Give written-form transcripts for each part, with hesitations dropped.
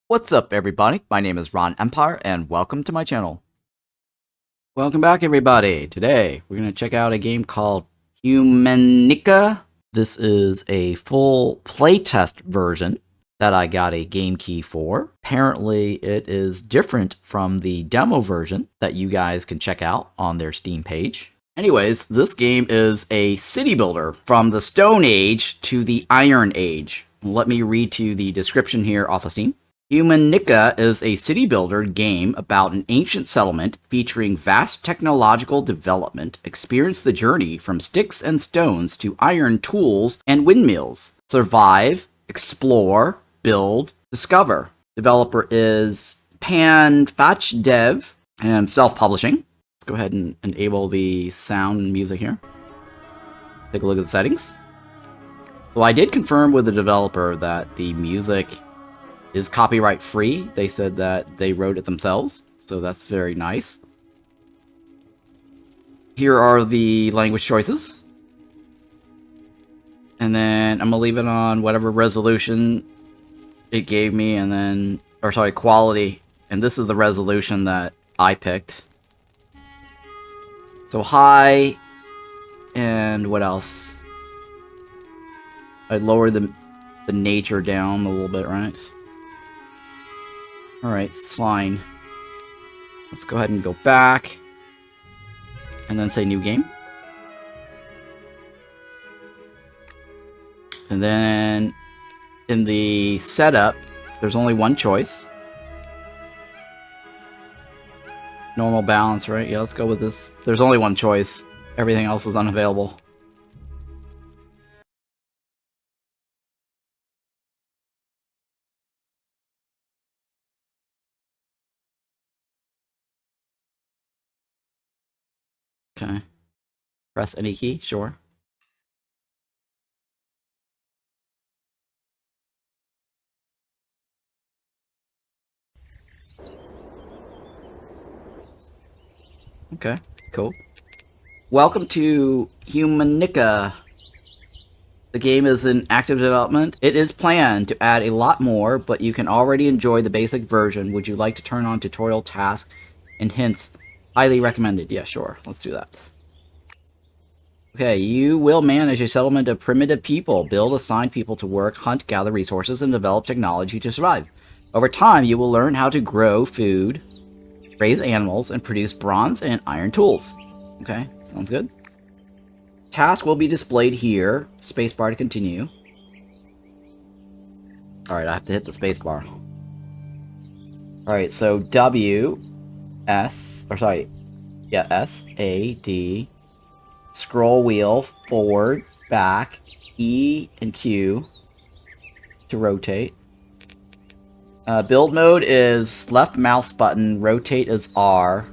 What's up, everybody? My name is Ron Empire, and welcome to my channel. Welcome back, everybody. Today, we're going to check out a game called Humanica. This is a full playtest version that I got a game key for. Apparently, it is different from the demo version that you guys can check out on their Steam page. Anyways, this game is a city builder from the Stone Age to the Iron Age. Let me read to you the description here off of Steam. Humanica is a city builder game about an ancient settlement featuring vast technological development. Experience the journey from sticks and stones to iron tools and windmills. Survive, explore, build, discover. Developer is Fata Deum and self-publishing. Let's go ahead and enable the sound and music here. Take a look at the settings. Well, I did confirm with the developer that the music is copyright free. They said that they wrote it themselves, so that's very nice. Here are the language choices. And then I'm gonna leave it on whatever resolution it gave me, and then, or sorry, quality. And this is the resolution that I picked. So high, and what else? I'd lower the nature down a little bit, right? Alright, it's fine. Let's go ahead and go back. And then say new game. And then in the setup, there's only one choice. Normal balance, right? Yeah, let's go with this. There's only one choice. Everything else is unavailable. Okay. Press any key, sure. Okay, cool. Welcome to Humanica. The game is in active development. It is planned to add a lot more, but you can already enjoy the basic version. Would you like to turn on tutorial tasks and hints? Highly recommended. Yeah, sure. Let's do that. Okay, you will manage a settlement of primitive people, build assigned people to work, hunt, gather resources, and develop technology to survive. Over time, you will learn how to grow food, raise animals, and produce bronze and iron tools. Okay, sounds good. Task will be displayed here. Spacebar to continue. Alright, I have to hit the spacebar. Alright, so W, S, or sorry, yeah, S, A, D, scroll wheel, forward, back, E and Q to rotate. Build mode is left mouse button, rotate is R,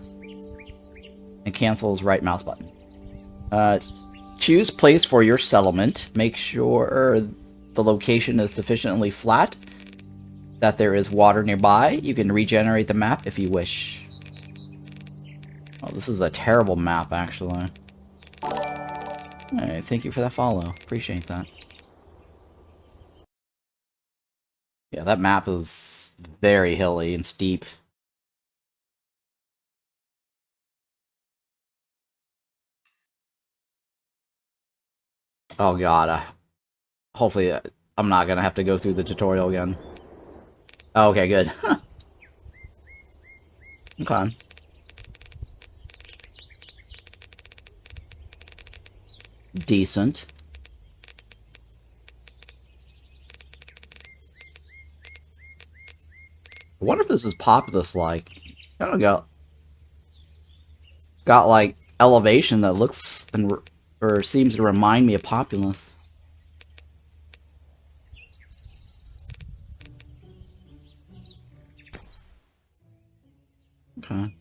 and cancel is right mouse button. Choose place for your settlement. Make sure the location is sufficiently flat, that there is water nearby. You can regenerate the map if you wish. Oh, this is a terrible map, actually. Alright, thank you for that follow. Appreciate that. Yeah, that map is very hilly and steep. Oh god, hopefully I'm not gonna have to go through the tutorial again. Oh, okay, good. Okay. Decent. I wonder if this is Populous like. Kind of got like elevation that looks or seems to remind me of Populous. Okay.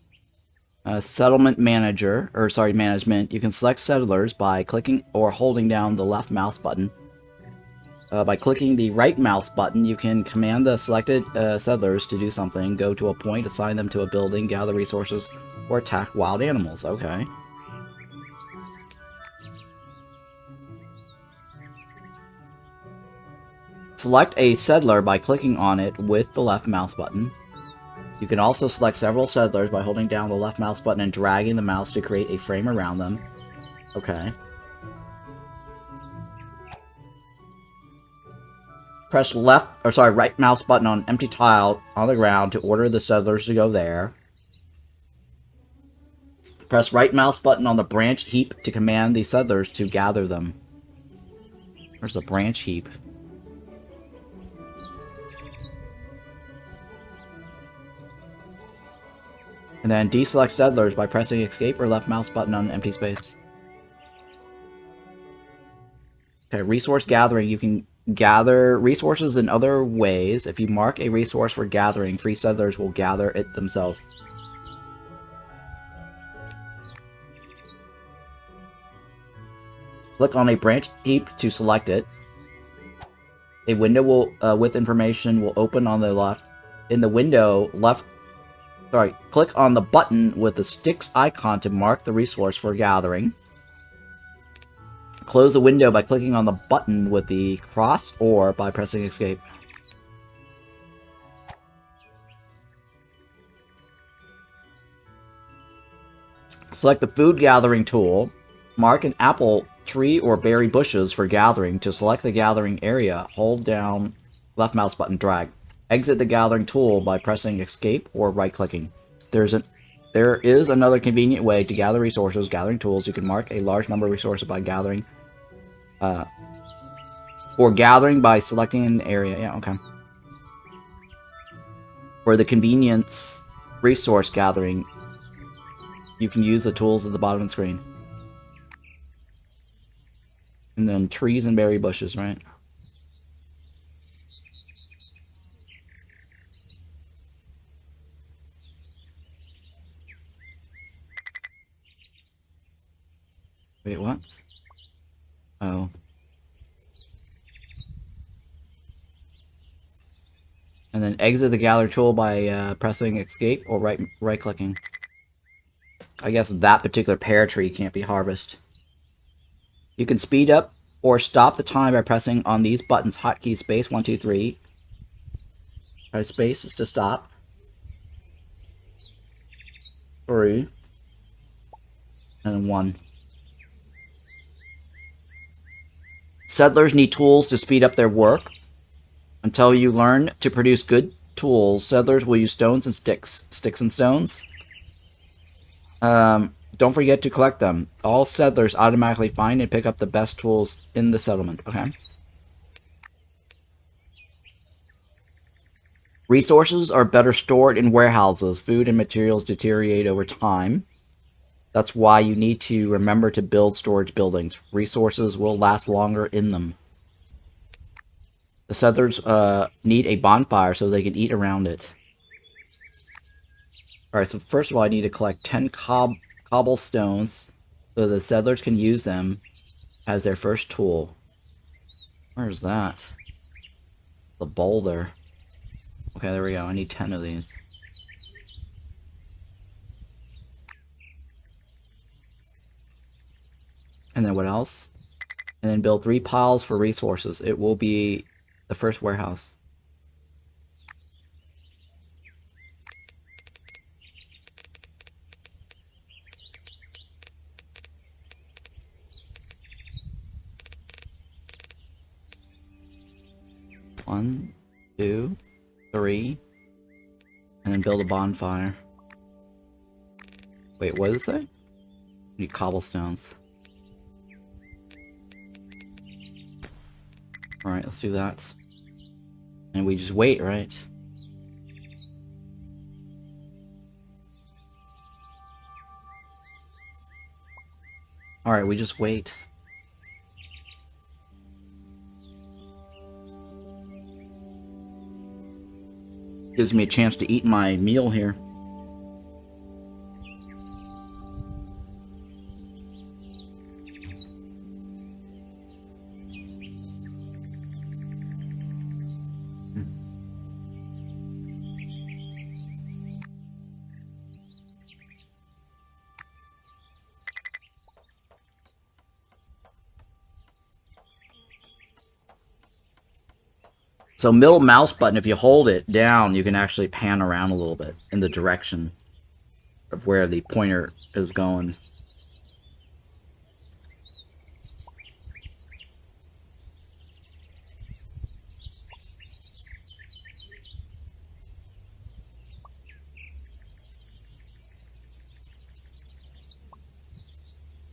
Settlement manager, or sorry, management. You can select settlers by clicking or holding down the left mouse button. By clicking the right mouse button, you can command the selected settlers to do something, go to a point, assign them to a building, gather resources, or attack wild animals. Okay. select a settler by clicking on it with the left mouse button. You can also select several settlers by holding down the left mouse button and dragging the mouse to create a frame around them. Okay. Press right mouse button on empty tile on the ground to order the settlers to go there. Press right mouse button on the branch heap to command the settlers to gather them. Where's the branch heap? And then deselect settlers by pressing escape or left mouse button on empty space. Okay, resource gathering. You can gather resources in other ways. If you mark a resource for gathering, free settlers will gather it themselves. Click on a branch heap to select it. A window will with information will open on the left. In the window, click on the button with the sticks icon to mark the resource for gathering. Close the window by clicking on the button with the cross or by pressing escape. Select the food gathering tool. Mark an apple tree or berry bushes for gathering. To select the gathering area, hold down left mouse button, drag. Exit the gathering tool by pressing escape or right-clicking. There is another convenient way to gather resources, gathering tools. You can mark a large number of resources by gathering, or gathering by selecting an area. Yeah, okay. For the convenience resource gathering, you can use the tools at the bottom of the screen. And then trees and berry bushes, right? Wait, what? Oh. And then exit the gather tool by pressing escape or right-clicking. I guess that particular pear tree can't be harvested. You can speed up or stop the time by pressing on these buttons, hotkey space 1, 2, 3. Space is to stop. 3. And 1. Settlers need tools to speed up their work. Until you learn to produce good tools, settlers will use stones and sticks. Sticks and stones. Don't forget to collect them. All settlers automatically find and pick up the best tools in the settlement. Okay. Resources are better stored in warehouses. Food and materials deteriorate over time. That's why you need to remember to build storage buildings. Resources will last longer in them. The settlers need a bonfire so they can eat around it. Alright, so first of all I need to collect 10 cobblestones so the settlers can use them as their first tool. Where's that? The boulder. Okay, there we go. I need 10 of these. And then what else? And then build 3 piles for resources. It will be the first warehouse. One, 2, 3, and then build a bonfire. Wait, what does it say? I need cobblestones. Alright, let's do that. And we just wait, right? Alright, we just wait. Gives me a chance to eat my meal here. So middle mouse button, if you hold it down, you can actually pan around a little bit in the direction of where the pointer is going.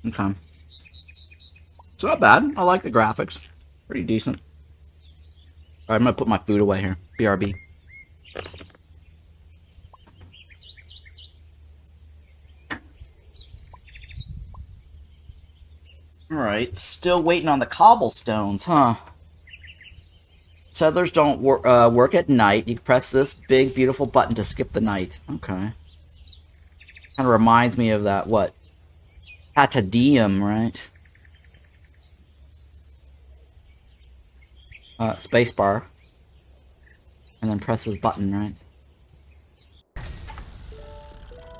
Okay. It's not bad. I like the graphics. Pretty decent. Alright, I'm gonna put my food away here. BRB. Alright, still waiting on the cobblestones, huh? Settlers don't work at night. You can press this big, beautiful button to skip the night. Okay. Kind of reminds me of that, what? Fata Deum, right? Spacebar. And then press this button, right?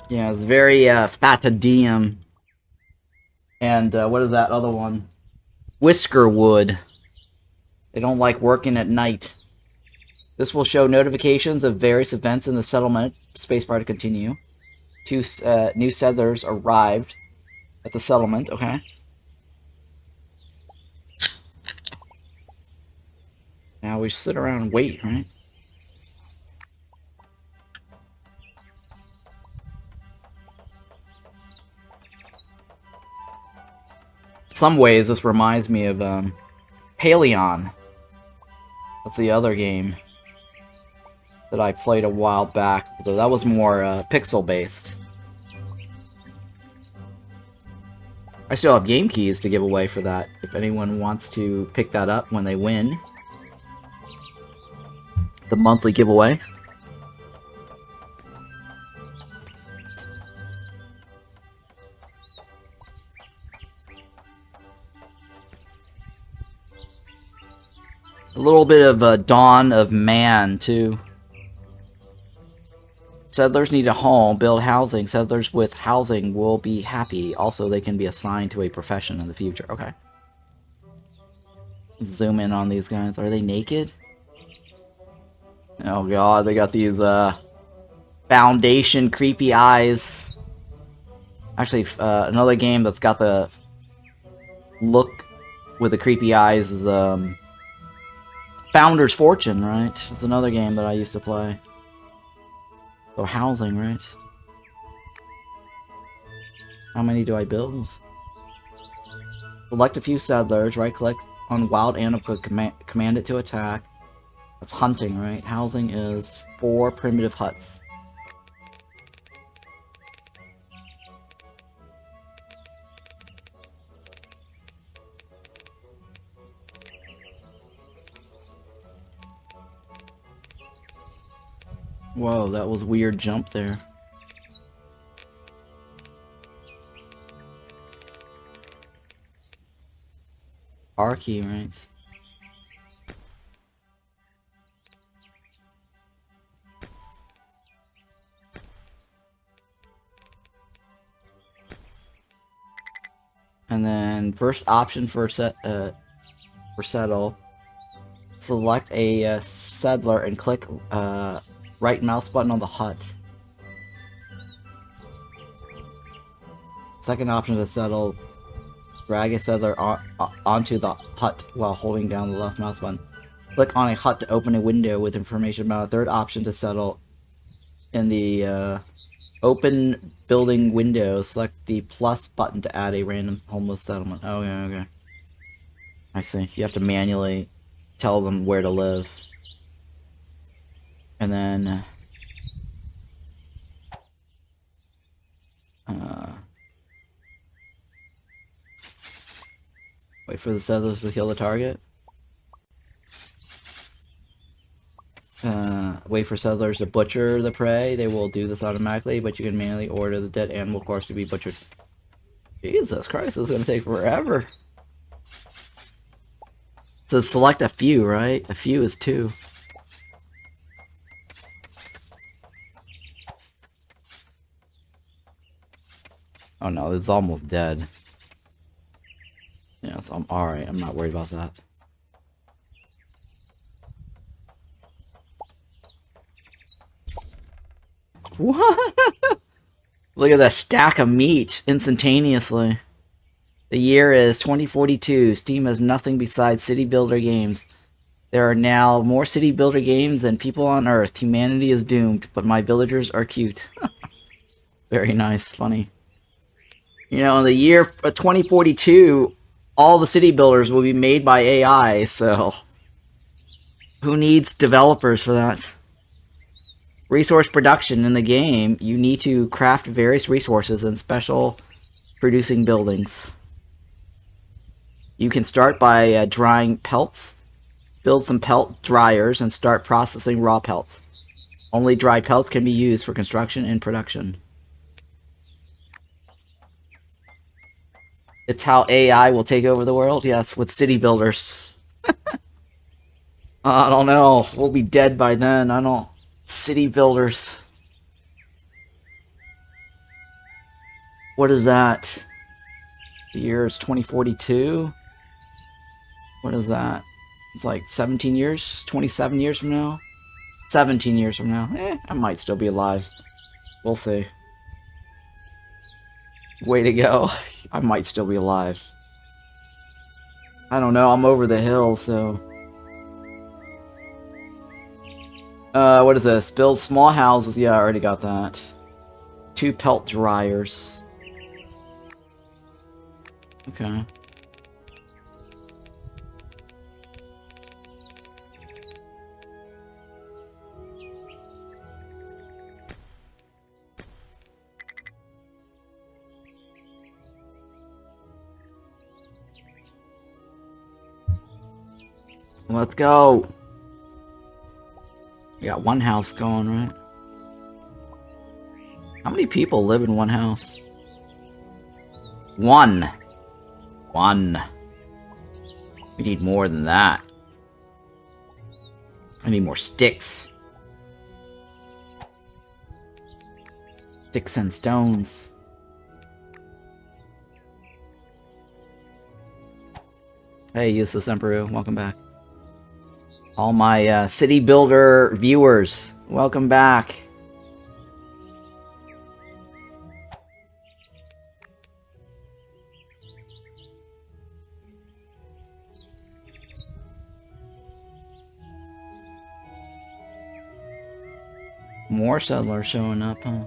Yeah, it's very Fata Deum. And what is that other one? Whiskerwood. They don't like working at night. This will show notifications of various events in the settlement. Spacebar to continue. 2 new settlers arrived at the settlement. Okay. Now we sit around and wait, right? In some ways, this reminds me of Paleon. That's the other game that I played a while back, though that was more pixel-based. I still have game keys to give away for that, if anyone wants to pick that up when they win. The monthly giveaway. A little bit of a Dawn of Man, too. Settlers need a home, build housing. Settlers with housing will be happy. Also, they can be assigned to a profession in the future. Okay. Zoom in on these guys. Are they naked? Oh god, they got these, foundation creepy eyes. Actually, another game that's got the look with the creepy eyes is, Founder's Fortune, right? It's another game that I used to play. So housing, right? How many do I build? Select a few settlers, right-click on wild animal, command it to attack. That's hunting, right? Housing is 4 primitive huts. Whoa, that was a weird jump there. R key, right? And then first option for settle. Select a settler and click right mouse button on the hut. Second option to settle. Drag a settler onto the hut while holding down the left mouse button. Click on a hut to open a window with information about a third option to settle. In the open building window, select the plus button to add a random homeless settlement. Okay, okay. I see. You have to manually tell them where to live. And then... wait for the settlers to kill the target. Wait for settlers to butcher the prey. They will do this automatically, but you can manually order the dead animal corpse to be butchered. Jesus Christ, this is gonna take forever. So select a few, right? A few is 2. Oh no, it's almost dead. Yeah, so I'm alright. I'm not worried about that. What? Look at that stack of meat instantaneously. The year is 2042. Steam has nothing besides city builder games. There are now more city builder games than people on Earth. Humanity is doomed, but my villagers are cute. Very nice, funny. You know, in the year 2042, all the city builders will be made by AI, so who needs developers for that? Resource production in the game, you need to craft various resources and special producing buildings. You can start by drying pelts, build some pelt dryers, and start processing raw pelts. Only dry pelts can be used for construction and production. It's how AI will take over the world? Yes, with city builders. I don't know. We'll be dead by then. I don't... City builders. What is that? The year is 2042? What is that? It's like 17 years? 27 years from now? 17 years from now. I might still be alive. We'll see. Way to go. I might still be alive. I don't know. I'm over the hill, so... what is this? Build small houses. Yeah, I already got that. 2 pelt dryers. Okay. Let's go. We got one house going, right? How many people live in one house? One. We need more than that. I need more sticks. Sticks and stones. Hey, Useless Emperor, welcome back. All my city builder viewers, welcome back. More settlers showing up, huh?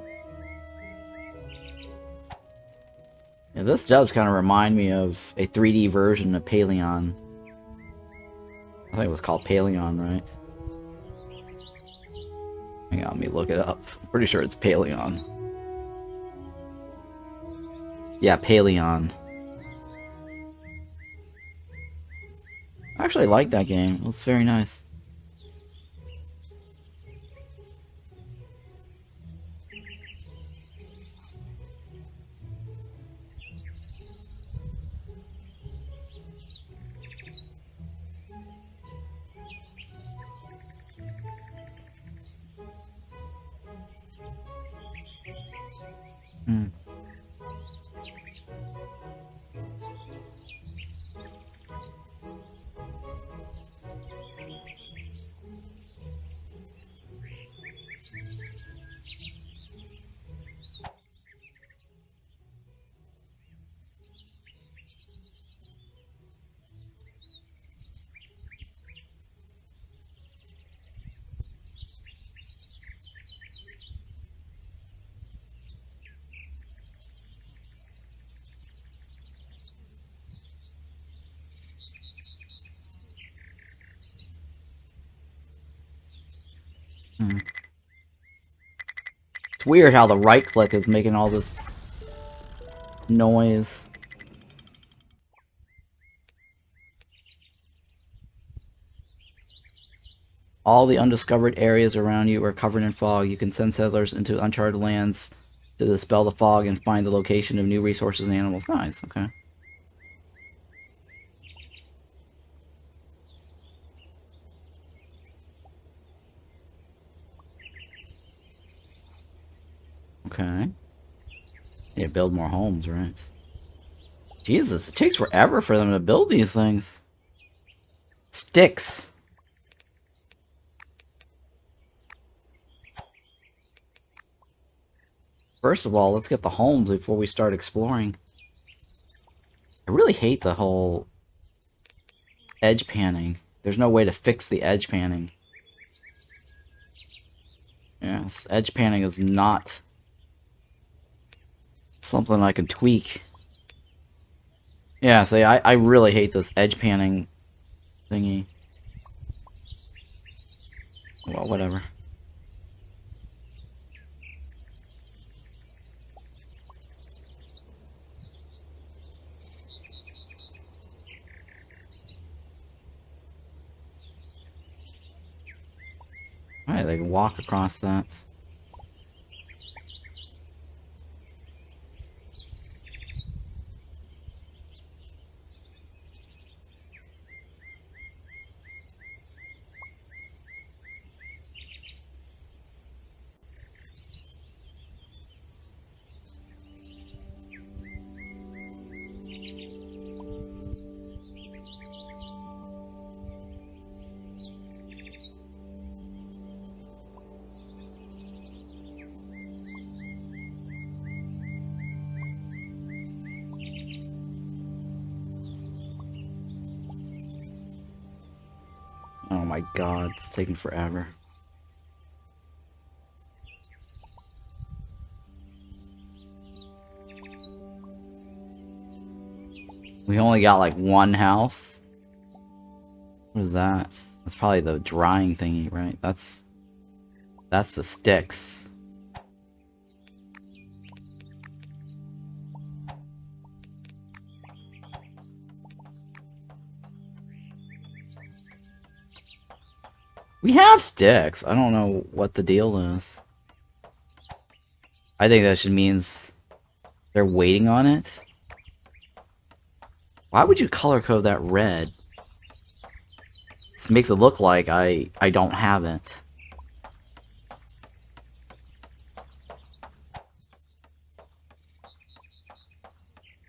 Yeah, this does kind of remind me of a 3D version of Paleon. I think it was called Paleon, right? Hang on, let me look it up. I'm pretty sure it's Paleon. Yeah, Paleon. I actually like that game. It was very nice. Hmm. Hmm. It's weird how the right click is making all this noise. All the undiscovered areas around you are covered in fog. You can send settlers into uncharted lands to dispel the fog and find the location of new resources and animals. Nice, okay. Okay. Yeah, build more homes, right? Jesus, it takes forever for them to build these things. Sticks. First of all, let's get the homes before we start exploring. I really hate the whole edge panning. There's no way to fix the edge panning. Yes, edge panning is not something I can tweak. Yeah, see, I really hate this edge panning thingy. Well, whatever. Alright, they can walk across that. Oh my god, it's taking forever. We only got like one house. What is that? That's probably the drying thingy, right? That's the sticks. We have sticks. I don't know what the deal is. I think that just means they're waiting on it. Why would you color code that red? This makes it look like I don't have it.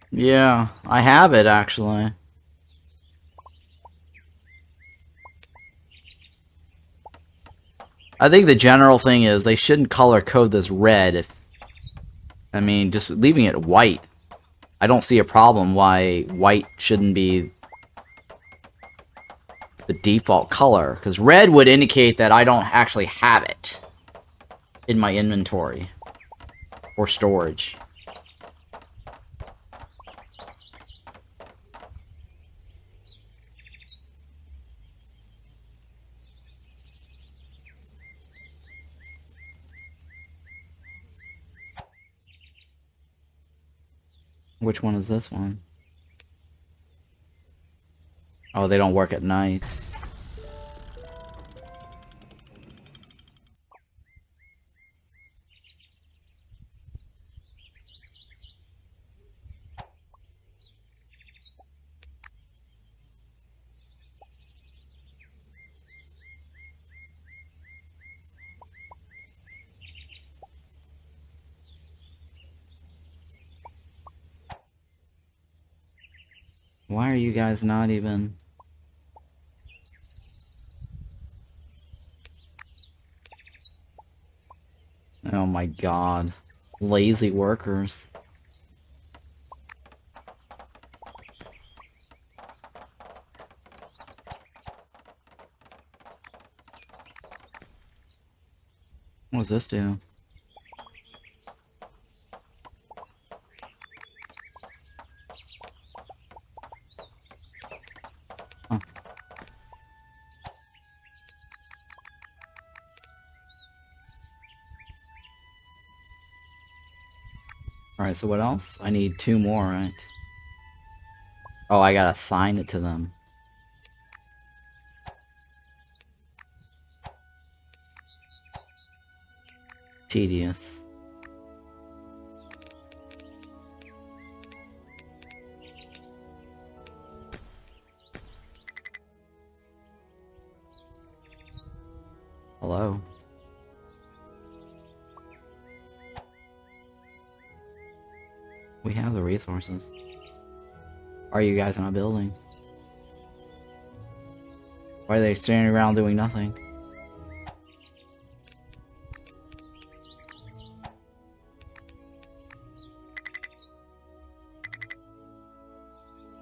Yeah, I have it actually. I think the general thing is they shouldn't color code this red if... I mean, just leaving it white. I don't see a problem why white shouldn't be the default color. Because red would indicate that I don't actually have it in my inventory or storage. Which one is this one? Oh, they don't work at night. Why are you guys not even... Oh my god. Lazy workers. What does this do? Huh. Alright, so what else? I need 2 more, right? Oh, I gotta assign it to them. Tedious. Hello? We have the resources. Why are you guys not building? Why are they standing around doing nothing?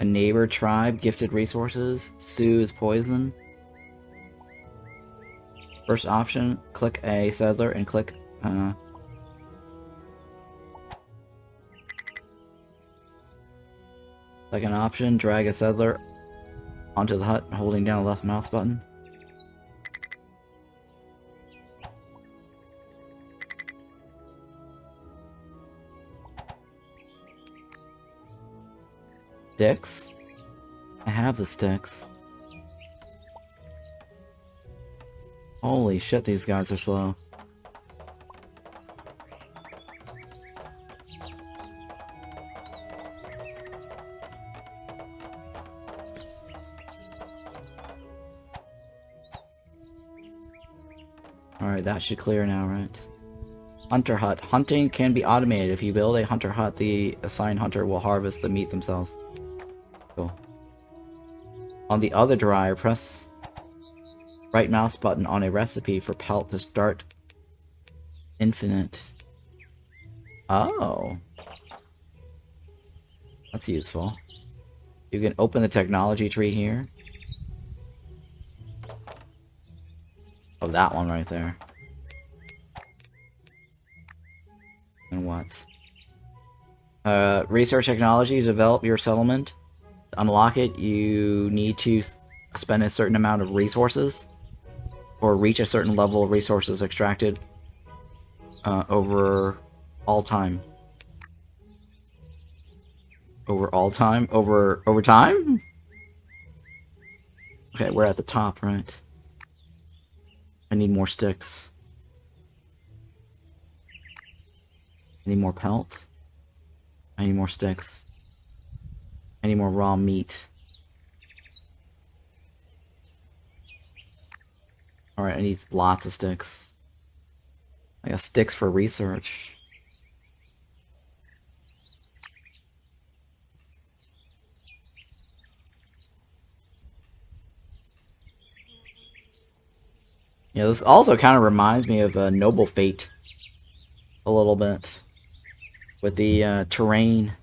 A neighbor tribe, gifted resources. Sue is poison. First option, click a settler and click second option, drag a settler onto the hut holding down the left mouse button. Sticks? I have the sticks. Holy shit, these guys are slow. Alright, that should clear now, right? Hunter hut. Hunting can be automated. If you build a hunter hut, the assigned hunter will harvest the meat themselves. Cool. On the other dryer, press right mouse button on a recipe for pelt to start infinite. Oh. That's useful. You can open the technology tree here. Oh, that one right there. And what? Research technology to develop your settlement. To unlock it, you need to spend a certain amount of resources, or reach a certain level of resources extracted over all time. Over all time? Over time? Okay, we're at the top, right? I need more sticks. I need more pelt. I need more sticks. I need more raw meat. Alright, I need lots of sticks. I got sticks for research. Yeah, this also kind of reminds me of Noble Fate. A little bit. With the terrain.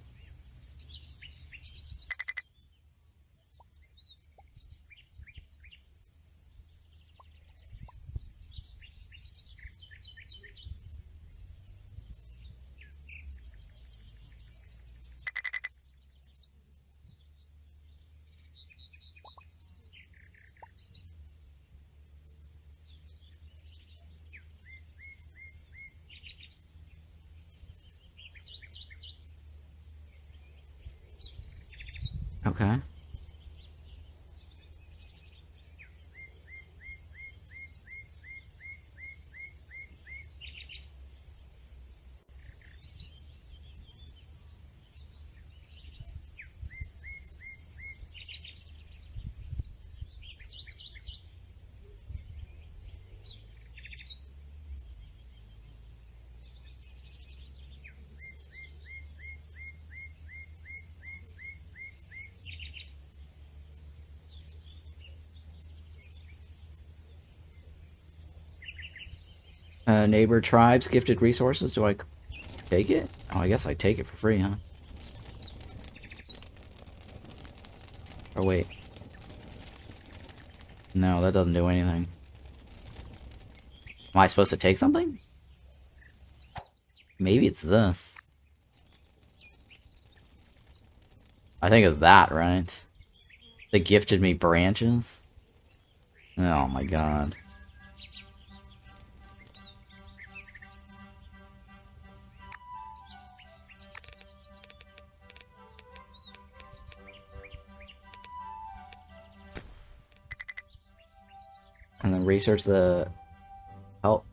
Okay. Neighbor tribes, gifted resources. Do I take it? Oh, I guess I take it for free, huh? Oh, wait. No, that doesn't do anything. Am I supposed to take something? Maybe it's this. I think it's that, right? They gifted me branches? Oh my god. And then research the help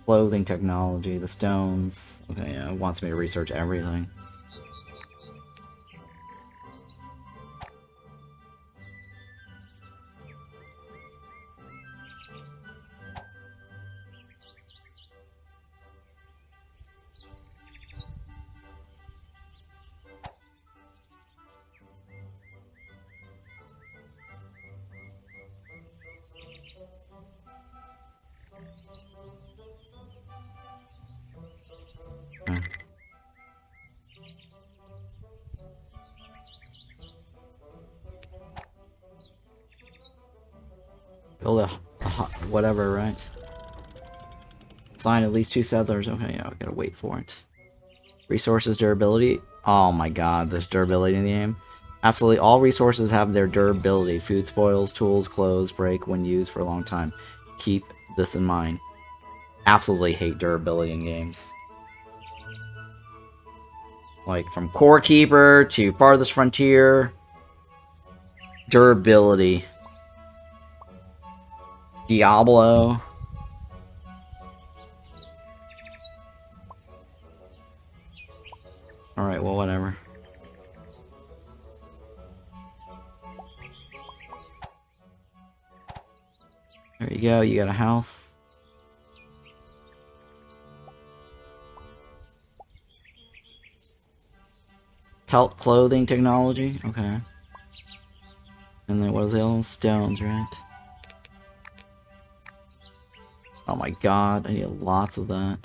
clothing technology, the stones. Okay, yeah, it wants me to research everything. Build whatever, right? Assign at least 2 settlers. Okay, yeah, we gotta wait for it. Resources durability. Oh my god, there's durability in the game. Absolutely all resources have their durability. Food spoils, tools, clothes break when used for a long time. Keep this in mind. Absolutely hate durability in games. Like, from Core Keeper to Farthest Frontier. Durability. Diablo. Alright, well, whatever. There you go, you got a house. Pelt clothing technology, okay. And then what is the other one? Stones, right? Oh my god, I need lots of that.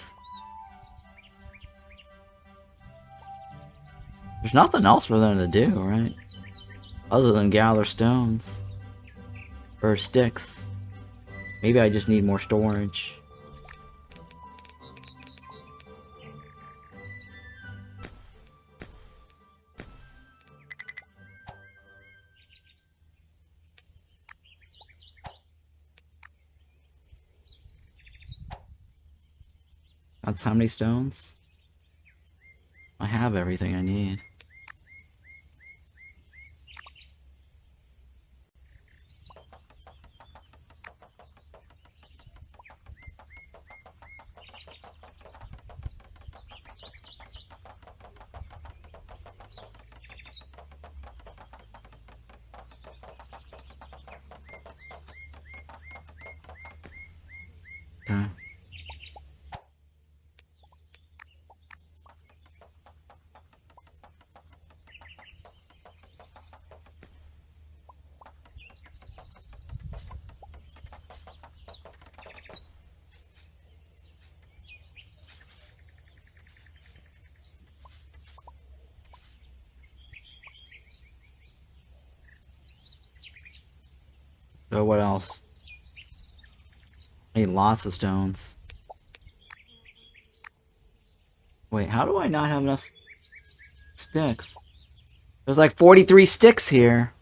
There's nothing else for them to do, right? Other than gather stones. Or sticks. Maybe I just need more storage. That's how many stones? I have everything I need. Okay. So what else? I need lots of stones. Wait, how do I not have enough sticks? There's like 43 sticks here.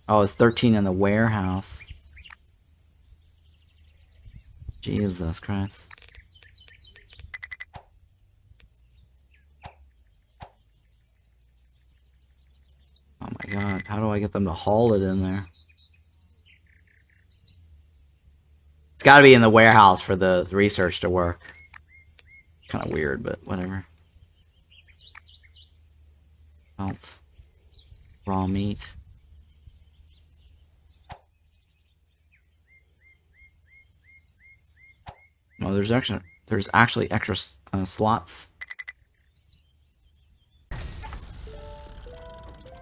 Oh, it's 13 in the warehouse. Jesus Christ. Oh my god, how do I get them to haul it in there? It's gotta be in the warehouse for the research to work. Kinda weird, but whatever. Melt. Raw meat. Oh, there's actually extra slots.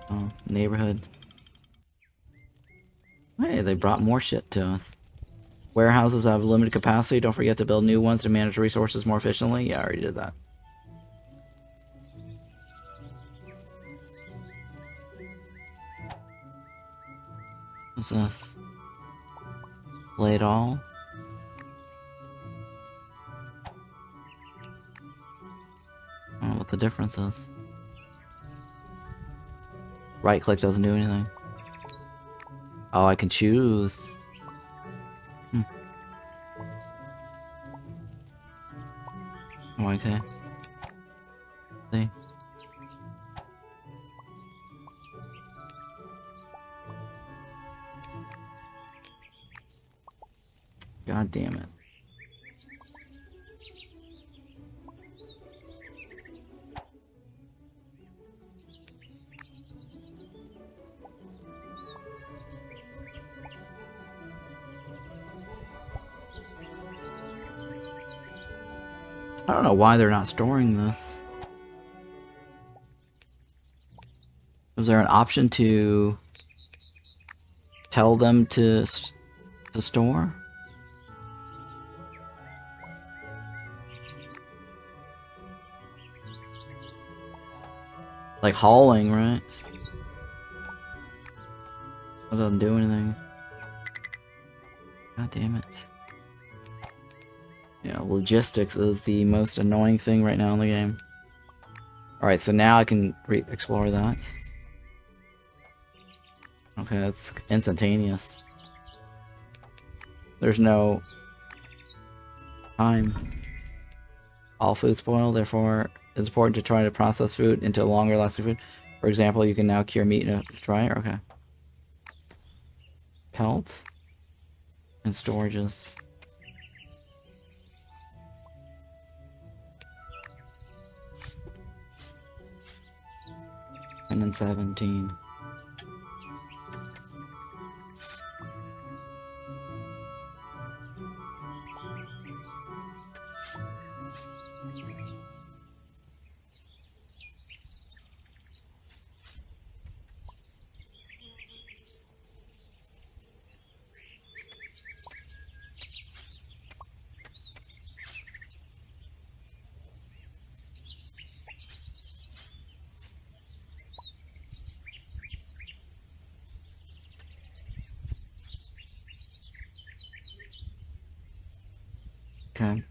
Oh, neighborhood. Hey, they brought more shit to us. Warehouses have limited capacity. Don't forget to build new ones to manage resources more efficiently. Yeah, I already did that. What's this? Play it all? I don't know what the difference is. Right click doesn't do anything. Oh, I can choose. Oh, okay. See? God damn it. I don't know why they're not storing this. Was there an option to tell them to store? Like hauling, right? It doesn't do anything. God damn it. Yeah, logistics is the most annoying thing right now in the game. Alright, so now I can explore that. Okay, that's instantaneous. There's no time. All food spoil, therefore it's important to try to process food into longer lasting food. For example, you can now cure meat in a dryer. Okay. Pelt. And storages. And then 17. Okay.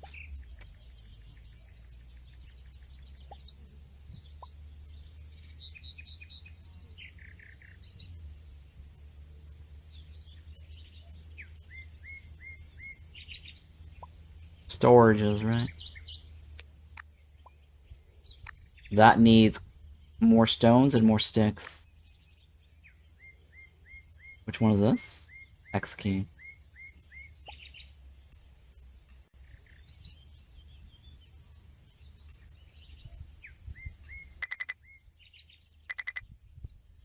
Storages, right? That needs more stones and more sticks. Which one is this? X key.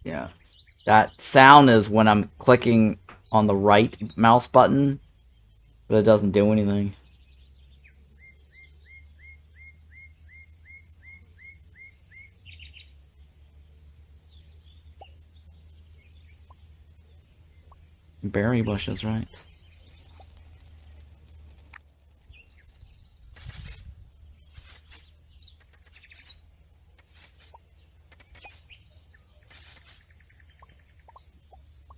Yeah. That sound is when I'm clicking on the right mouse button, but it doesn't do anything. Berry bushes, right?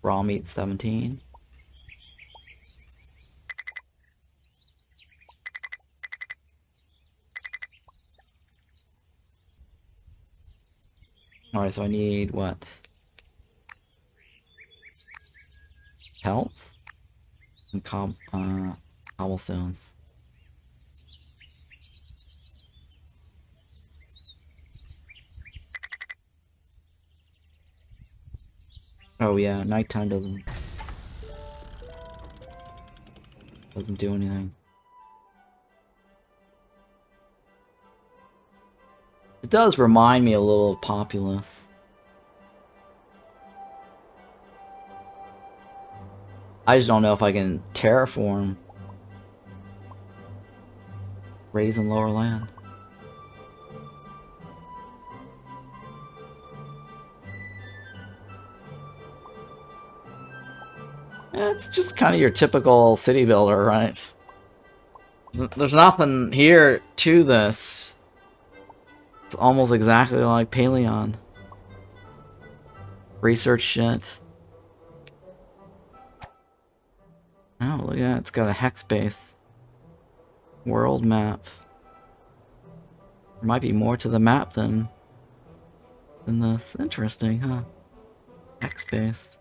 Raw meat 17. Alright, so I need what? Health? And cobblestones. Oh yeah, nighttime doesn't do anything. It does remind me a little of Populous. I just don't know if I can terraform raise and lower land. Yeah, it's just kind of your typical city builder, right? There's nothing here to this. It's almost exactly like Paleon. Research shit. Oh, look at that. It's got a hex base. World map. There might be more to the map than this. Interesting, huh? Hex base.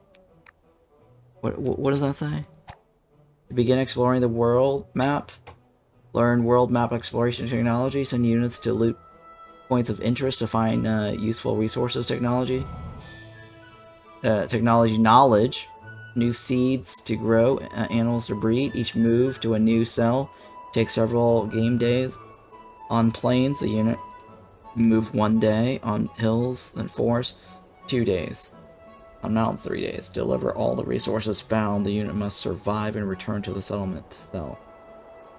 What does that say? To begin exploring the world map, learn world map exploration technology, send units to loot points of interest to find useful resources technology. Technology knowledge, new seeds to grow, animals to breed. Each move to a new cell takes several game days. On plains, the unit move 1 day. On hills and forests, 2 days. On mountains, 3 days. Deliver all the resources found. The unit must survive and return to the settlement cell.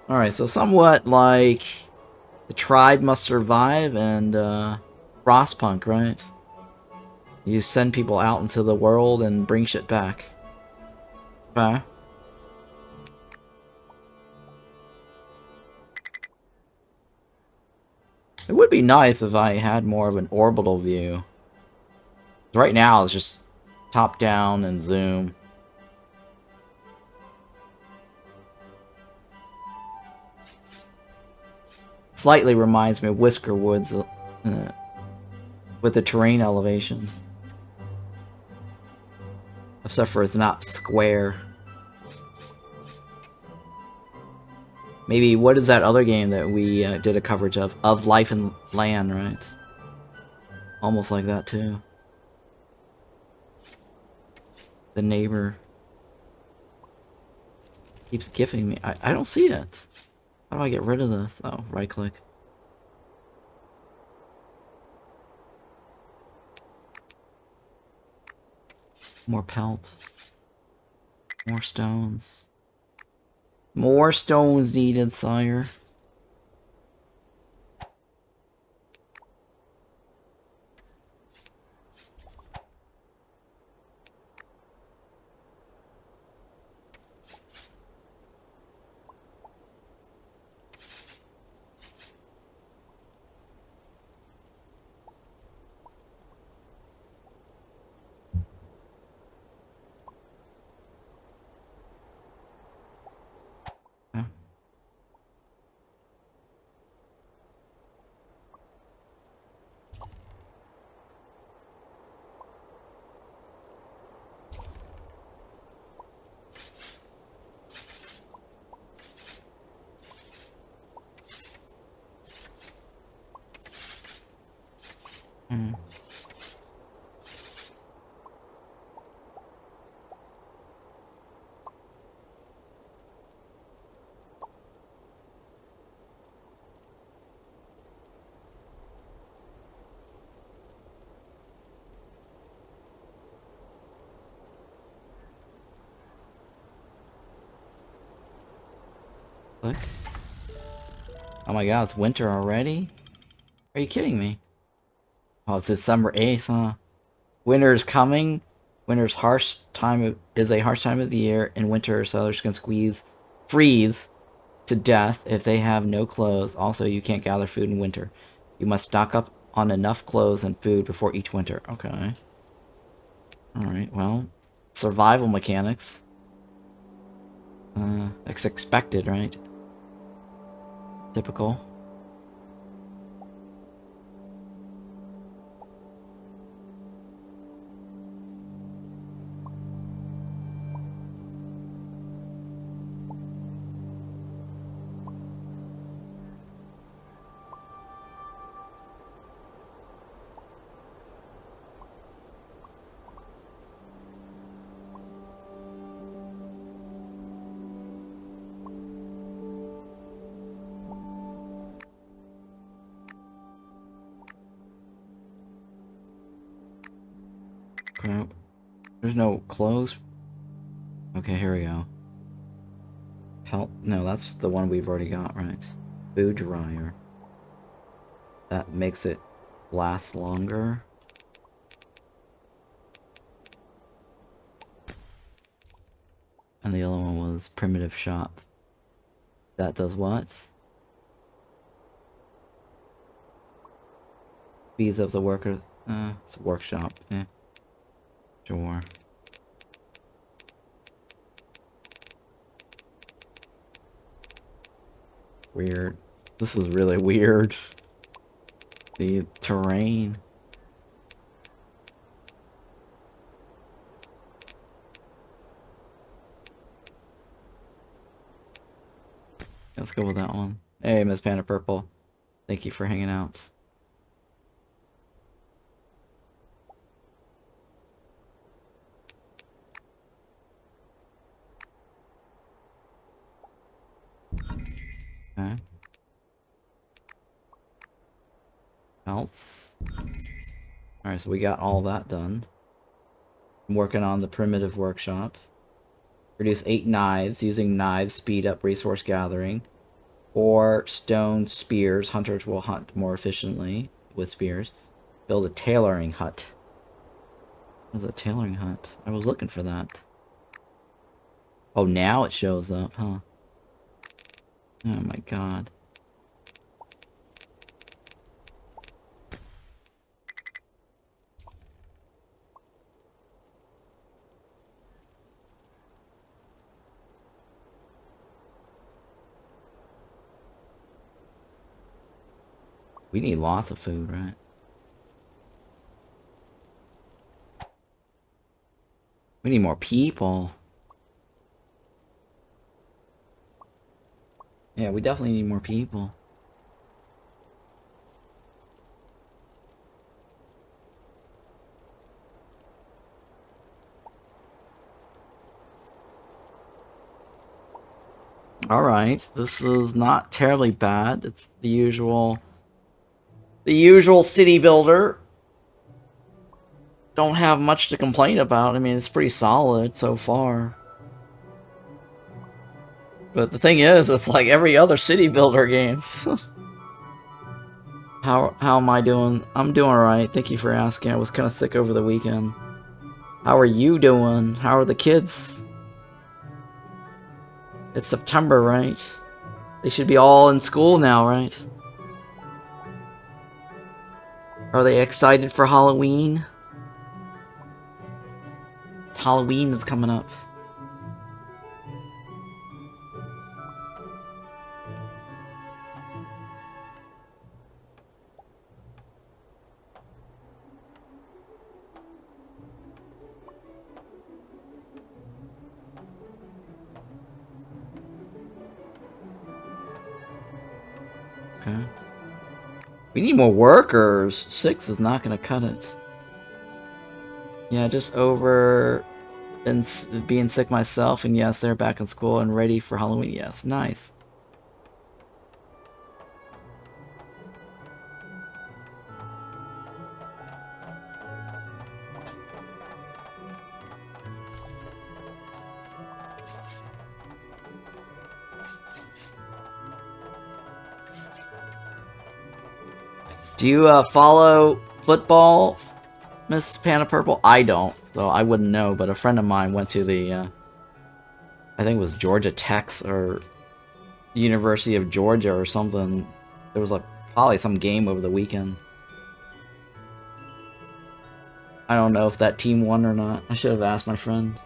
Alright, so somewhat like the tribe must survive and Frostpunk, right? You send people out into the world and bring shit back. Okay. It would be nice if I had more of an orbital view. Right now it's just top down and zoom. Slightly reminds me of Whiskerwood's with the terrain elevation. Except for it's not square. Maybe, what is that other game that we did a coverage of? Of Life and Land, right? Almost like that, too. The neighbor keeps gifting me. I don't see it. How do I get rid of this? Oh, right click. More pelt. More stones. More stones needed, sire. Huh? Hmm. Click. Oh my god, it's winter already? Are you kidding me? Oh, it's December 8th, huh? Winter is coming. Winter's is a harsh time of the year. In winter, settlers can freeze to death if they have no clothes. Also, you can't gather food in winter. You must stock up on enough clothes and food before each winter. Okay. Alright, well. Survival mechanics. It's expected, right? Typical. Okay. There's no clothes. Okay, here we go. No, that's the one we've already got, right? Food dryer. That makes it last longer. And the other one was primitive shop. That does what? Speeds up the worker. It's a workshop. Yeah. Sure. Weird. This is really weird. The terrain. Let's go with that one. Hey, Miss Panda Purple. Thank you for hanging out. Okay. Else. Alright, so we got all that done. I'm working on the primitive workshop. Produce 8 knives. Using knives speed up resource gathering. 4 stone spears. Hunters will hunt more efficiently with spears. Build a tailoring hut. What is a tailoring hut? I was looking for that. Oh, now it shows up, huh? Oh my god. We need lots of food, right? We need more people. Yeah, we definitely need more people. Alright, this is not terribly bad. It's the usual city builder. Don't have much to complain about. I mean, it's pretty solid so far. But the thing is, it's like every other city builder games. How am I doing? I'm doing alright. Thank you for asking. I was kind of sick over the weekend. How are you doing? How are the kids? It's September, right? They should be all in school now, right? Are they excited for Halloween? It's Halloween that's coming up. Okay. We need more workers. 6 is not going to cut it. Yeah, just over and being sick myself, and yes, they're back in school and ready for Halloween. Yes, nice. Do you follow football, Miss Panda Purple? I don't, so I wouldn't know, but a friend of mine went to the, I think it was Georgia Tech or University of Georgia or something. There was like probably some game over the weekend. I don't know if that team won or not. I should have asked my friend.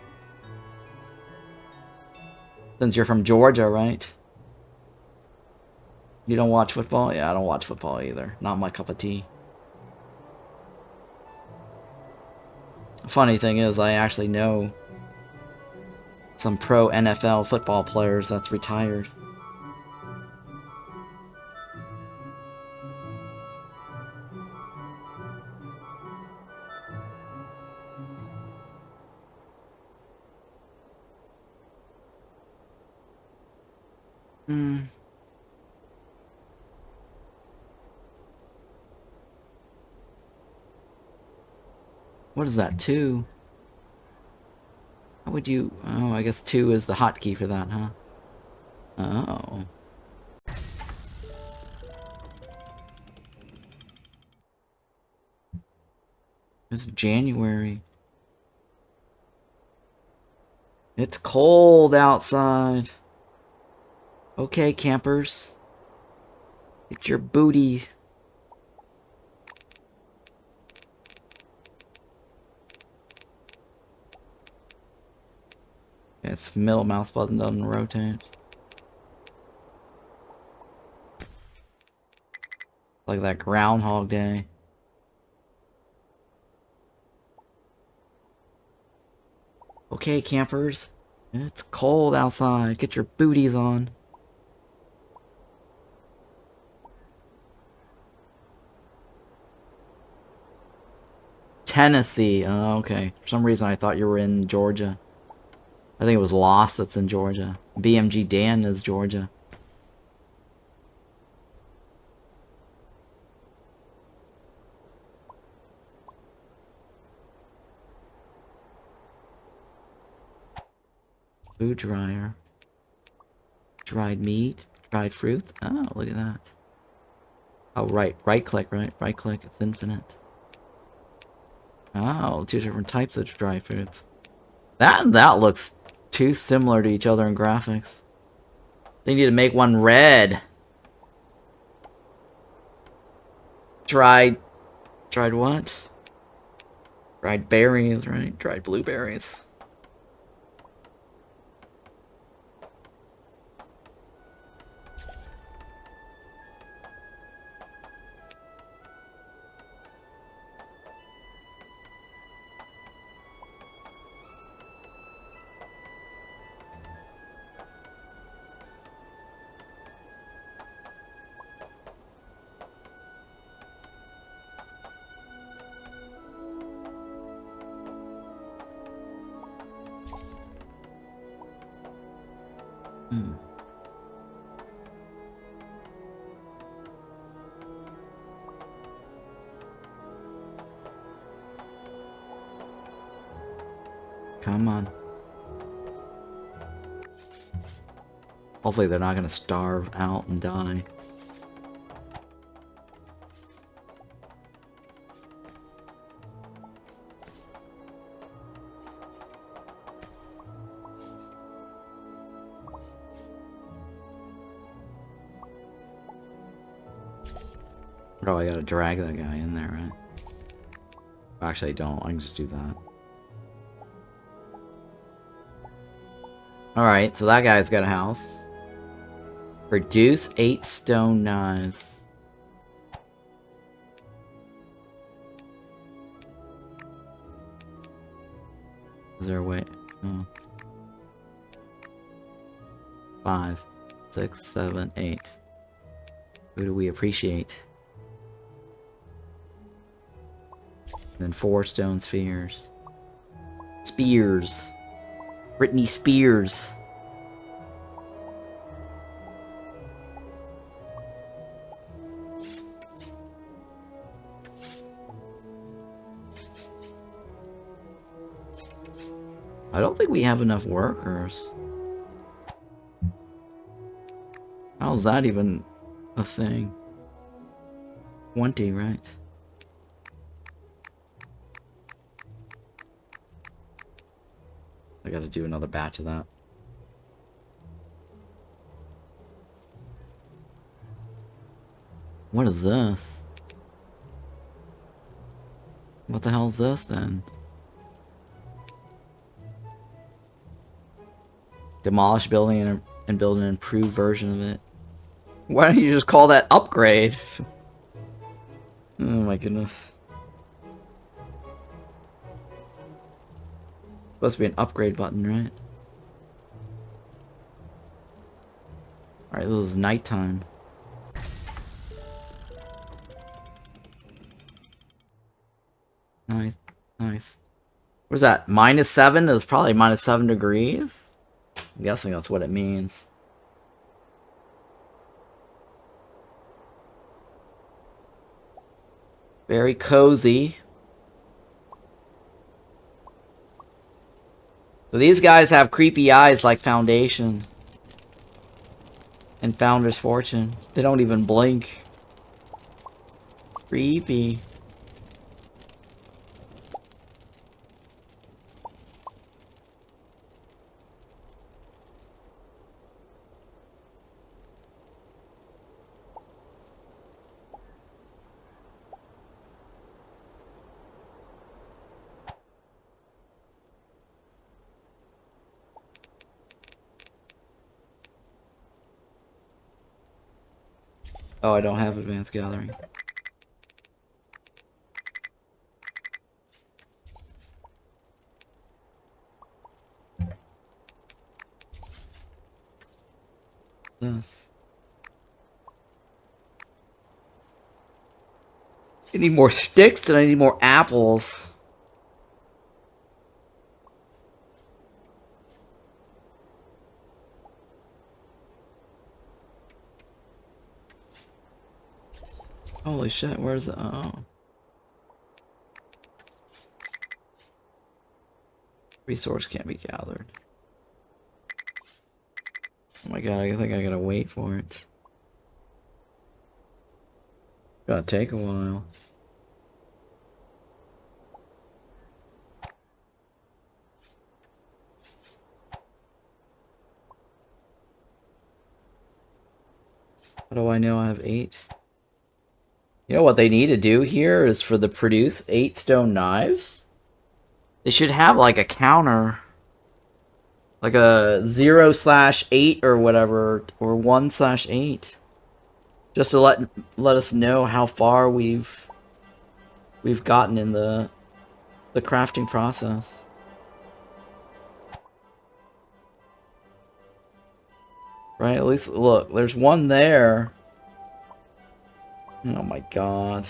Since you're from Georgia, right? You don't watch football? Yeah, I don't watch football either. Not my cup of tea. Funny thing is, I actually know some pro NFL football players that's retired. Hmm. What is that, 2? How would you... Oh, I guess 2 is the hotkey for that, huh? Oh. It's January. It's cold outside. Okay, campers. Get your booty. It's middle mouse button doesn't rotate. Like that Groundhog Day. Okay, campers. It's cold outside. Get your booties on. Tennessee. Oh, okay. For some reason I thought you were in Georgia. I think it was Lost that's in Georgia. BMG Dan is Georgia. Food dryer. Dried meat. Dried fruits. Oh, look at that. Oh, right. Right click, right? Right click. It's infinite. Oh, 2 different types of dry fruits. That looks too similar to each other in graphics. They need to make one red. Dried what? Dried berries, right? Dried blueberries. Come on. Hopefully they're not gonna starve out and die. Oh, I gotta drag that guy in there, right? Actually, I don't. I can just do that. Alright, so that guy's got a house. Produce 8 stone knives. Is there a way? Oh. 5, 6, 7, 8. Who do we appreciate? And then 4 stone spheres. Spears. Britney Spears. I don't think we have enough workers. How's that even a thing? 20, right? I gotta do another batch of that. What is this? What the hell is this then? Demolish building and build an improved version of it. Why don't you just call that upgrade? Oh my goodness. Supposed to be an upgrade button, right? Alright, this is nighttime. Nice, nice. What's that? -7? It's probably -7 degrees? I'm guessing that's what it means. Very cozy. So these guys have creepy eyes like Foundation. And Founder's Fortune. They don't even blink. Creepy. Oh, I don't have Advanced Gathering. This. I need more sticks and I need more apples. Holy shit, where's the... Oh. Resource can't be gathered. Oh my god, I think I gotta wait for it. Gotta take a while. How do I know I have 8? You know what they need to do here is for the produce 8 stone knives? They should have like a counter. Like a 0/8 or whatever, or 1/8. Just to let us know how far we've gotten in the crafting process. Right, at least look, there's one there. Oh my god.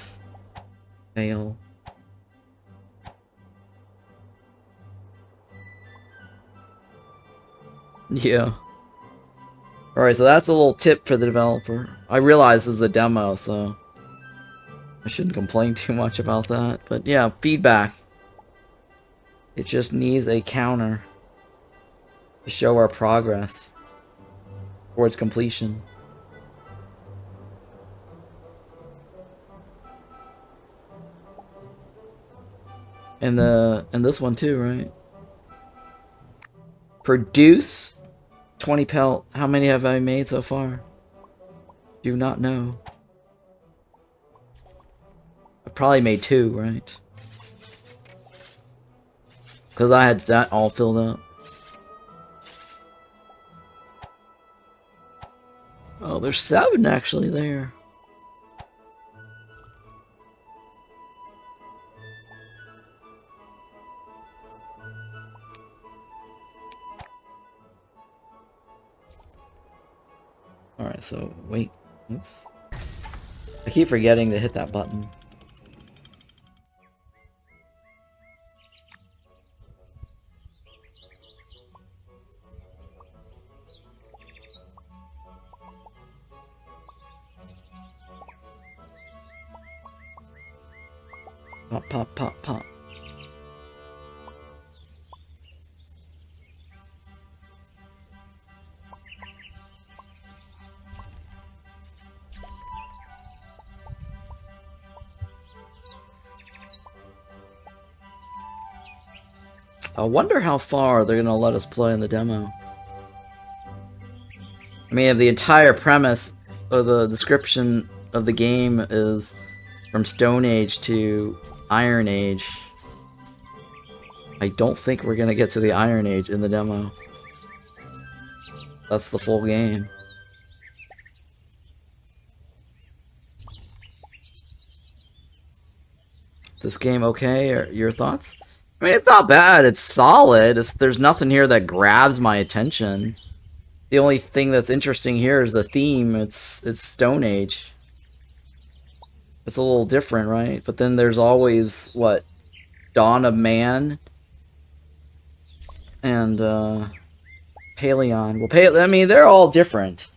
Fail. Yeah. Alright, so that's a little tip for the developer. I realize this is a demo, so I shouldn't complain too much about that. But yeah, feedback. It just needs a counter to show our progress towards completion. And this one too, right? Produce 20 pelt. How many have I made so far? Do not know. I probably made 2, right? Because I had that all filled up. Oh, there's 7 actually there. Alright, so wait. Oops. I keep forgetting to hit that button. Pop, pop, pop, pop. I wonder how far they're gonna let us play in the demo. I mean, if the entire premise of the description of the game is from Stone Age to Iron Age, I don't think we're gonna get to the Iron Age in the demo. That's the full game. This game okay? Or your thoughts? I mean, it's not bad. It's solid. There's nothing here that grabs my attention. The only thing that's interesting here is the theme. It's Stone Age. It's a little different, right? But then there's always, what, Dawn of Man and Paleon. Well, I mean, they're all different,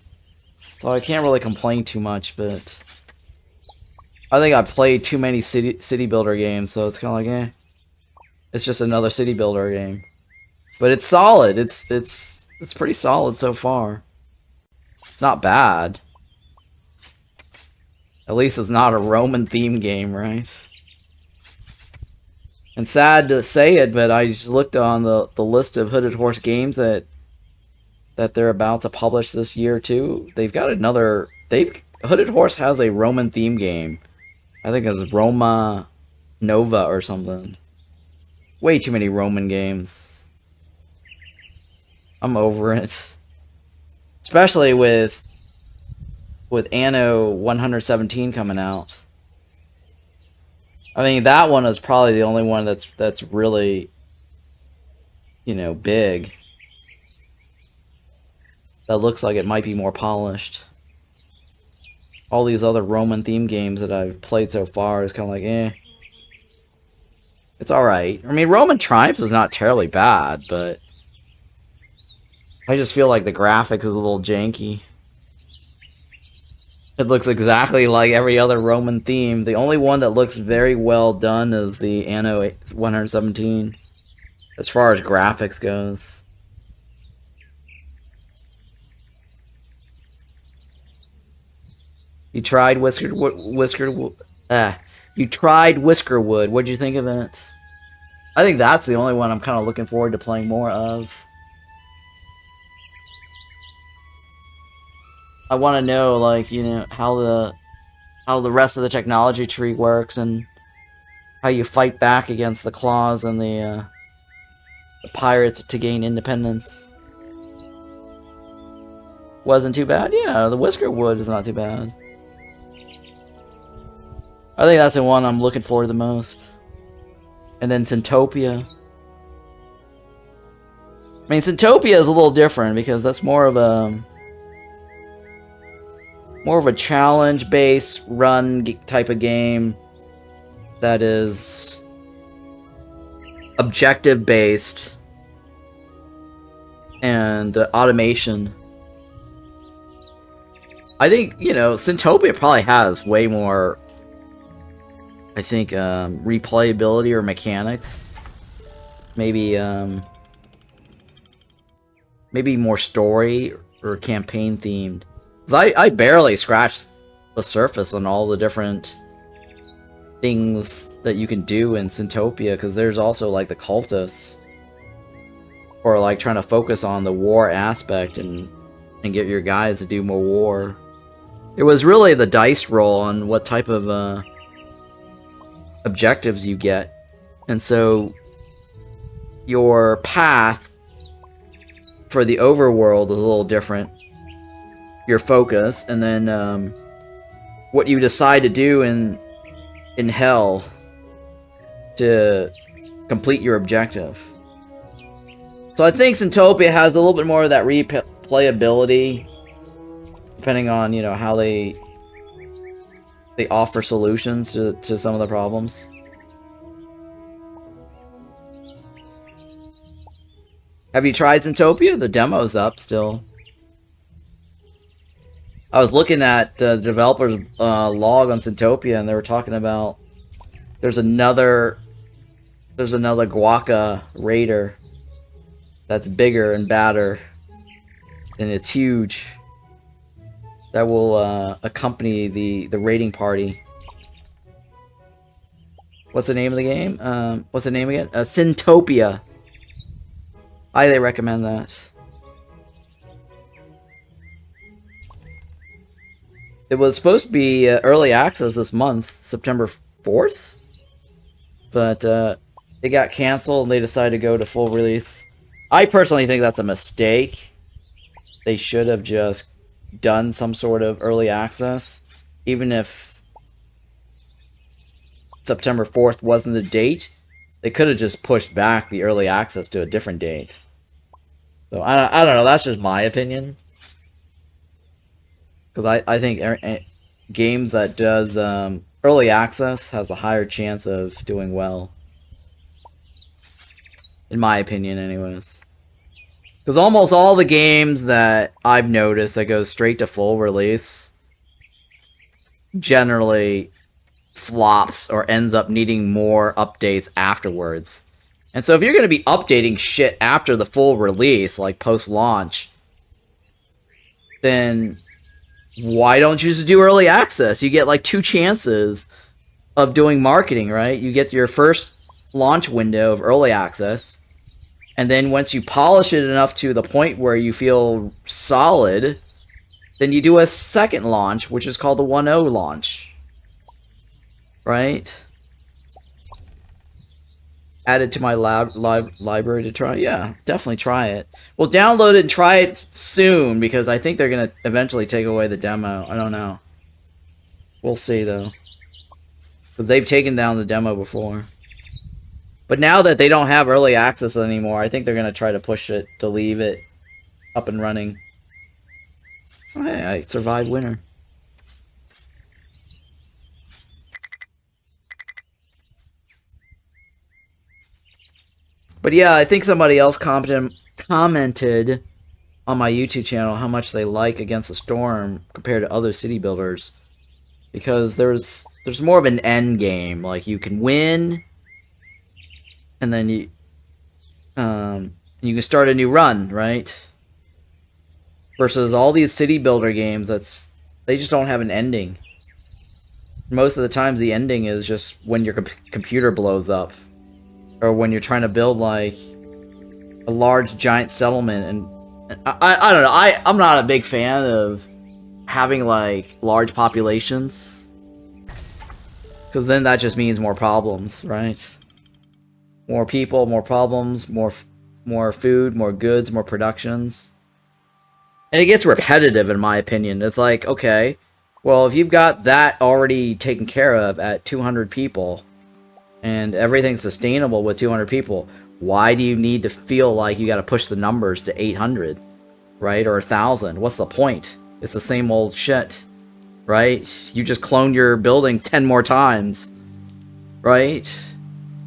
so I can't really complain too much. But I think I played too many city builder games, so it's kind of like, eh. It's just another city builder game. But it's solid. It's pretty solid so far. It's not bad. At least it's not a Roman theme game, right? And sad to say it, but I just looked on the list of Hooded Horse games that they're about to publish this year too. They've got another. Hooded Horse has a Roman theme game. I think it's Roma Nova or something. Way too many Roman games. I'm over it. Especially with Anno 117 coming out. I mean, that one is probably the only one that's really, you know, big. That looks like it might be more polished. All these other Roman theme games that I've played so far is kind of like, eh. It's alright. I mean, Roman Triumph is not terribly bad, but I just feel like the graphics is a little janky. It looks exactly like every other Roman theme. The only one that looks very well done is the Anno 117, as far as graphics goes. You tried Whiskerwood? You tried Whiskerwood. What'd you think of it? I think that's the only one I'm kind of looking forward to playing more of. I want to know, like, you know, how the rest of the technology tree works and how you fight back against the claws and the pirates to gain independence. Wasn't too bad? Yeah, the Whiskerwood is not too bad. I think that's the one I'm looking forward to the most. And then Syntopia. I mean, Syntopia is a little different because that's more of a challenge-based run type of game that is objective-based and automation. I think, you know, Syntopia probably has way more, I think, replayability or mechanics. Maybe, maybe more story or campaign themed. 'Cause I barely scratched the surface on all the different things that you can do in Syntopia, because there's also like the cultists, or like trying to focus on the war aspect and get your guys to do more war. It was really the dice roll on what type of objectives you get, and so your path for the overworld is a little different, your focus, and then what you decide to do in hell to complete your objective. So I think Syntopia has a little bit more of that replayability, depending on, you know, how they offer solutions to some of the problems. Have you tried Syntopia? The demo's up still. I was looking at the developer's log on Syntopia, and they were talking about there's another Guaca raider that's bigger and badder, and it's huge. That will accompany the raiding party. What's the name of the game? What's the name again? Syntopia. Highly recommend that. It was supposed to be early access this month, September 4th, but it got canceled and they decided to go to full release. I personally think that's a mistake. They should have just done some sort of early access, even if September 4th wasn't the date. They could have just pushed back the early access to a different date. So I don't know. That's just my opinion. Because I think games that does early access has a higher chance of doing well. In my opinion, anyways. Because almost all the games that I've noticed that go straight to full release generally flops or ends up needing more updates afterwards. And so if you're going to be updating shit after the full release, like post-launch, then why don't you just do early access? You get like 2 chances of doing marketing, right? You get your first launch window of early access, and then once you polish it enough to the point where you feel solid, then you do a second launch, which is called the 1.0 launch. Right? Add it to my library to try. Yeah, definitely try it. Well, download it and try it soon, because I think they're going to eventually take away the demo. I don't know. We'll see, though. Because they've taken down the demo before. But now that they don't have early access anymore, I think they're going to try to push it to leave it up and running. Oh, hey, I survived winter. But yeah, I think somebody else commented on my YouTube channel how much they like Against the Storm compared to other city builders. Because there's more of an end game. Like, you can win, and then you can start a new run, right? Versus all these city builder games, they just don't have an ending. Most of the times the ending is just when your computer blows up. Or when you're trying to build, like, a large, giant settlement. And I don't know. I'm not a big fan of having, like, large populations. Because then that just means more problems, right? More people, more problems, more food, more goods, more productions. And it gets repetitive, in my opinion. It's like, okay, well, if you've got that already taken care of at 200 people... and everything's sustainable with 200 people, why do you need to feel like you got to push the numbers to 800, right? Or 1,000? What's the point? It's the same old shit, right? You just clone your building 10 more times, right?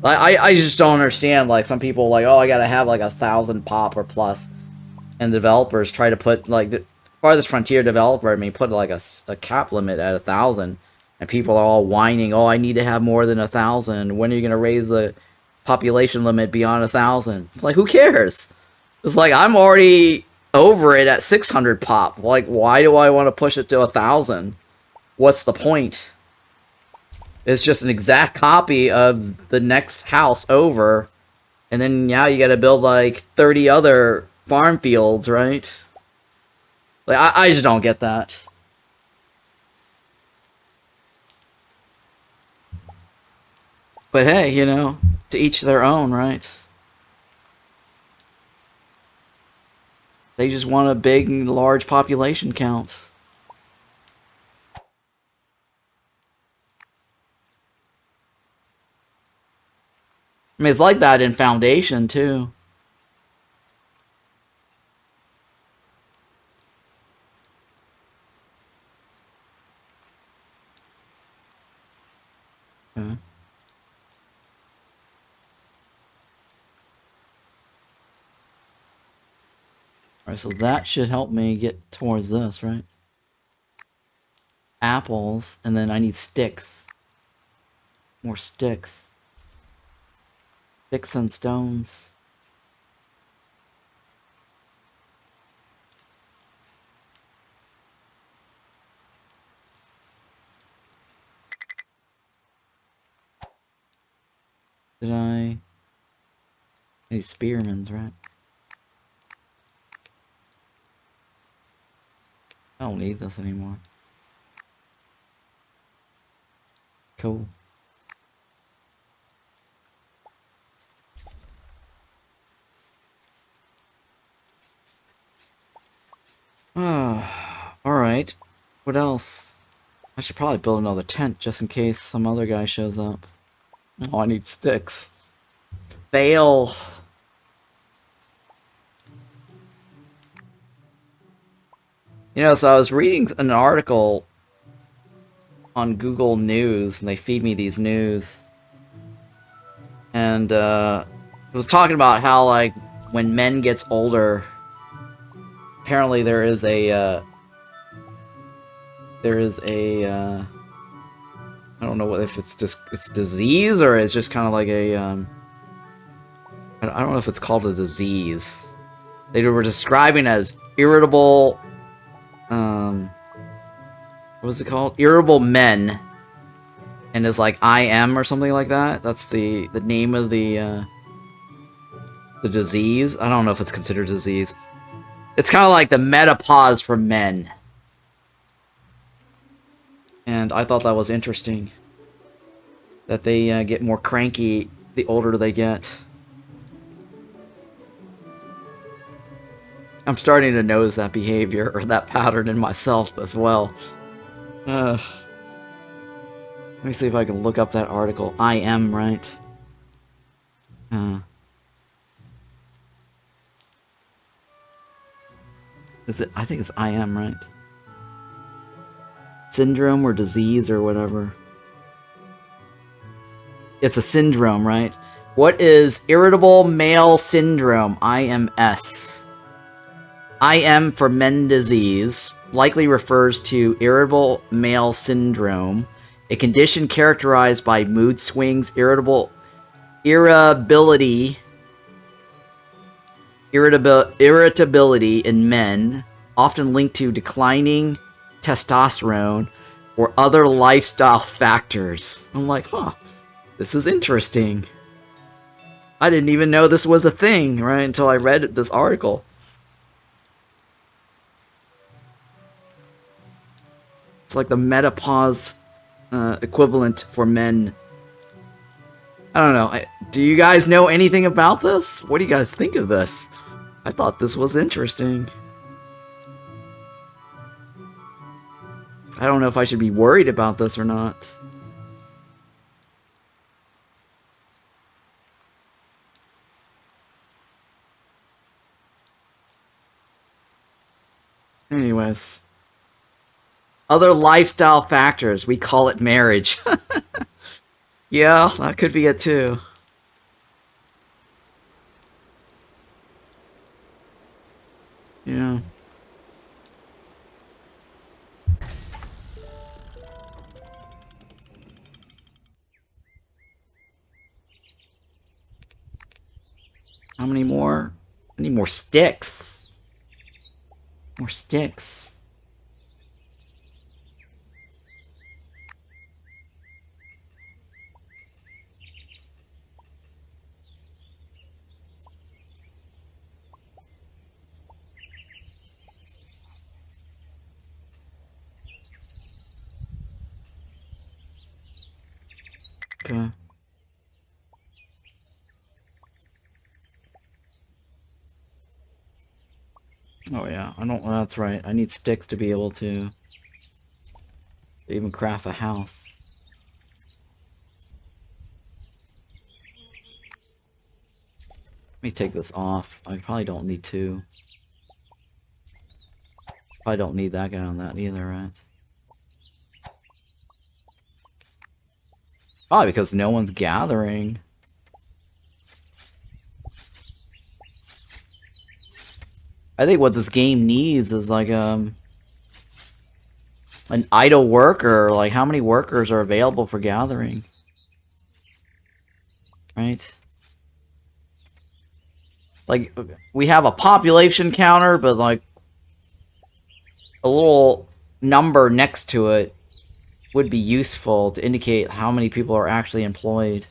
I just don't understand, like, some people like, oh, I gotta have like 1,000 pop or plus, and developers try to put, like, farthest frontier developer, I mean, put like a cap limit at 1,000, and people are all whining, oh, I need to have more than 1,000. When are you going to raise the population limit beyond 1,000? It's like, who cares? It's like, I'm already over it at 600 pop. Like, why do I want to push it to 1,000? What's the point? It's just an exact copy of the next house over, and then now you gotta build like 30 other farm fields, right? Like, I just don't get that. But hey, you know, to each their own, right? They just want a big, large population count. I mean, it's like that in Foundation, too. Okay. Alright, so that should help me get towards this, right? Apples, and then I need sticks. More sticks. Sticks and stones. Did I need spearmans, right? I don't need this anymore. Cool. Alright. What else? I should probably build another tent just in case some other guy shows up. Oh, I need sticks. Fail. You know, so I was reading an article on Google News, and they feed me these news. And, it was talking about how, like, when men gets older, apparently there is a, I don't know if it's just, it's disease, or it's just kind of like a, I don't know if it's called a disease. They were describing as irritable, what was it called? Irritable men. And it's like IM or something like that. That's the name of the disease. I don't know if it's considered disease. It's kind of like the menopause for men. And I thought that was interesting. That they get more cranky the older they get. I'm starting to notice that behavior, or that pattern in myself as well. Let me see if I can look up that article. I am right. Is it? I think it's I am right. Syndrome or disease or whatever. It's a syndrome, right? What is irritable male syndrome? IMS. IM for men disease likely refers to irritable male syndrome, a condition characterized by mood swings, irritability in men, often linked to declining testosterone or other lifestyle factors. I'm like, huh, this is interesting. I didn't even know this was a thing, right, until I read this article. It's like the menopause equivalent for men. I don't know. Do you guys know anything about this? What do you guys think of this? I thought this was interesting. I don't know if I should be worried about this or not. Anyways. Other lifestyle factors. We call it marriage. Yeah, that could be it too. Yeah. How many more? I need more sticks. More sticks. Okay. Oh yeah, I don't. That's right. I need sticks to be able to even craft a house. Let me take this off. I probably don't need to. Probably don't need that guy on that either, right? Probably because no one's gathering. I think what this game needs is like an idle worker. Like how many workers are available for gathering? Right? Like we have a population counter, but like a little number next to it would be useful to indicate how many people are actually employed.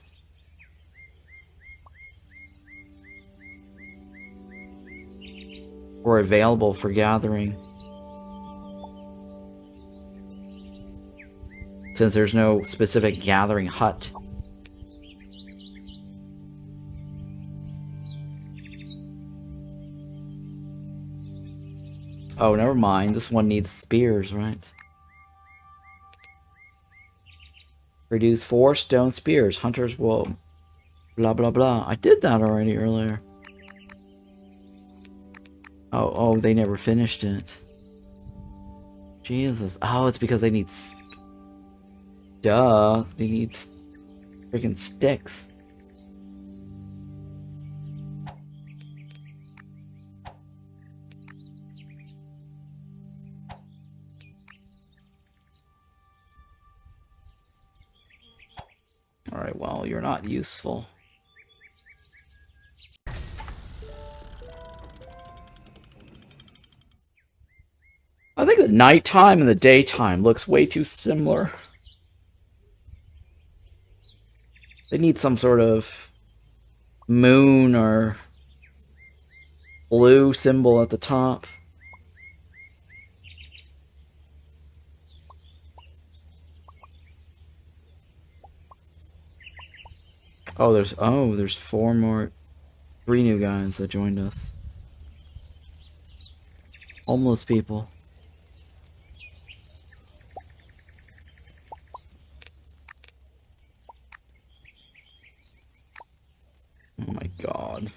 Or available for gathering. Since there's no specific gathering hut. Oh, never mind. This one needs spears, right? Produce 4 stone spears. Hunters will... Blah, blah, blah. I did that already earlier. Oh, they never finished it. Jesus. Oh, it's because they need... Duh. They need freaking sticks. Alright, well, you're not useful. I think the nighttime and the daytime looks way too similar. They need some sort of moon or blue symbol at the top. There's 3 new guys that joined us. Homeless people. Oh my god.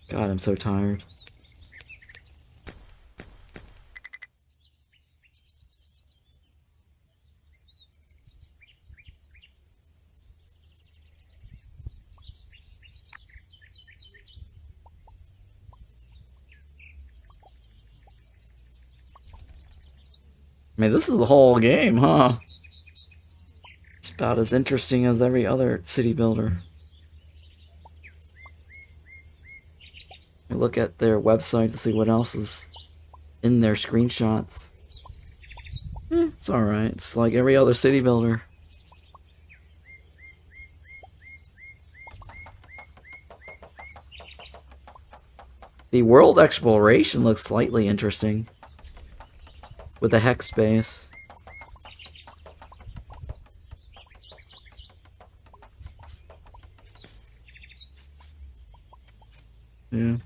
God, I'm so tired. I mean, this is the whole game, huh? It's about as interesting as every other city builder. I look at their website to see what else is in their screenshots. It's alright. It's like every other city builder. The world exploration looks slightly interesting. With the hex space. Yeah.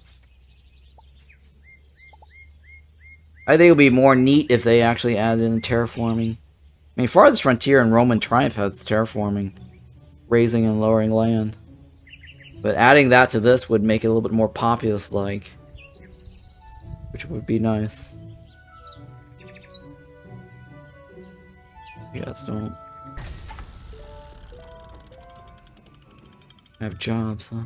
I think it would be more neat if they actually added in terraforming. I mean, Farthest Frontier and Roman Triumph has terraforming. Raising and lowering land. But adding that to this would make it a little bit more populous-like. Which would be nice. You guys don't have jobs, huh?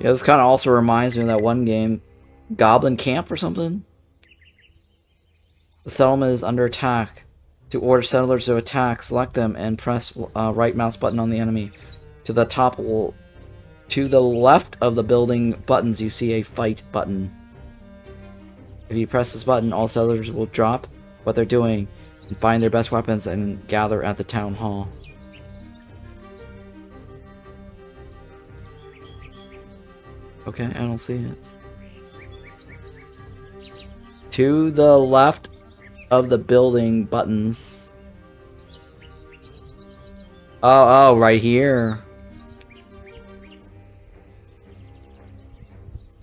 Yeah, this kind of also reminds me of that one game, Goblin Camp or something. The settlement is under attack. To order settlers to attack, select them and press right mouse button on the enemy. To the left of the building buttons, you see a fight button. If you press this button, all settlers will drop what they're doing and find their best weapons and gather at the town hall. Okay, I don't see it. To the left of the building buttons. Oh, right here.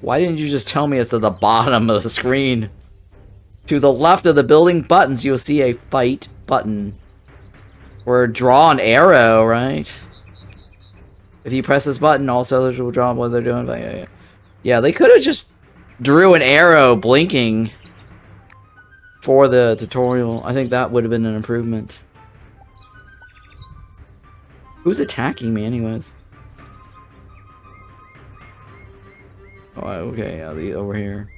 Why didn't you just tell me it's at the bottom of the screen? To the left of the building buttons, you'll see a fight button. Or draw an arrow, right? If you press this button, all settlers will draw what they're doing. Yeah, they could have just drew an arrow blinking for the tutorial. I think that would have been an improvement. Who's attacking me anyways? Oh, okay, yeah, over here.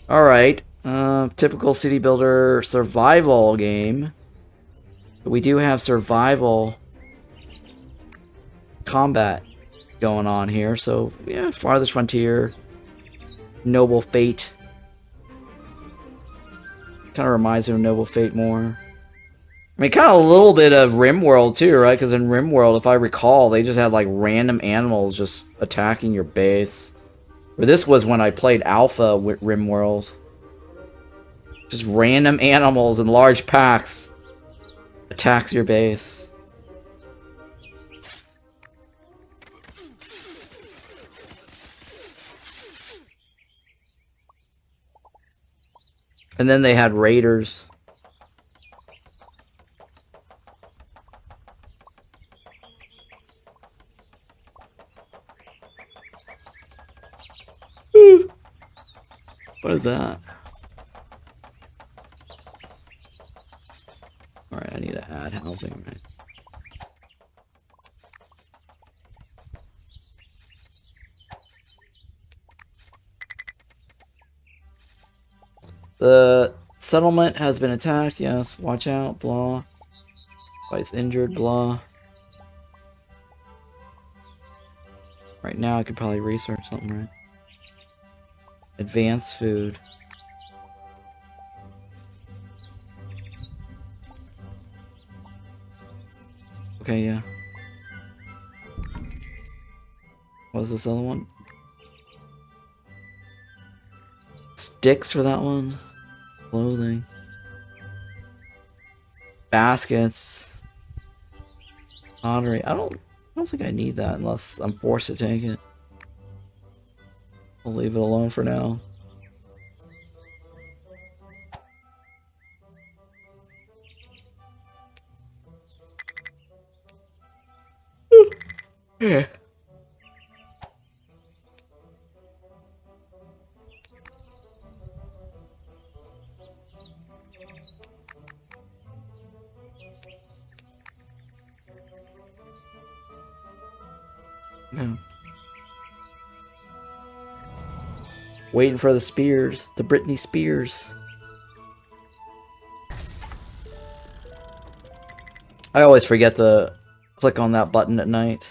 Alright, typical city builder survival game. But we do have survival combat going on here, so yeah, Farthest Frontier, Noble Fate. Kind of reminds me of Noble Fate more. I mean, kind of a little bit of RimWorld too, right? Because in RimWorld, if I recall, they just had like random animals just attacking your base. Or this was when I played Alpha with RimWorld. Just random animals in large packs attacks your base. And then they had raiders. What is that? Alright, I need to add housing, right? The settlement has been attacked, yes. Watch out, blah. Fight's injured, blah. Right now I could probably research something, right? Advanced food. Okay, yeah. What was this other one? Sticks for that one. Clothing. Baskets. Pottery. I don't think I need that unless I'm forced to take it. I'll leave it alone for now. Yeah. No. Waiting for the Spears, the Britney Spears. I always forget to click on that button at night.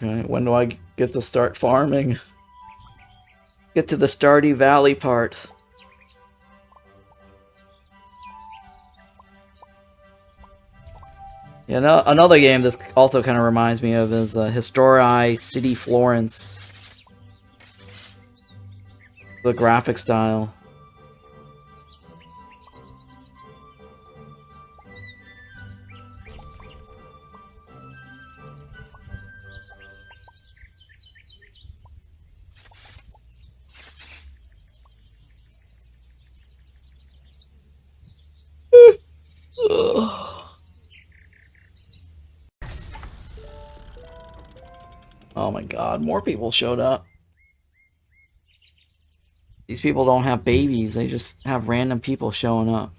Okay, when do I get to start farming? Get to the Stardew Valley part. Yeah, no, another game this also kind of reminds me of is Historii City Florence. The graphic style. Oh my god, more people showed up. These people don't have babies, they just have random people showing up.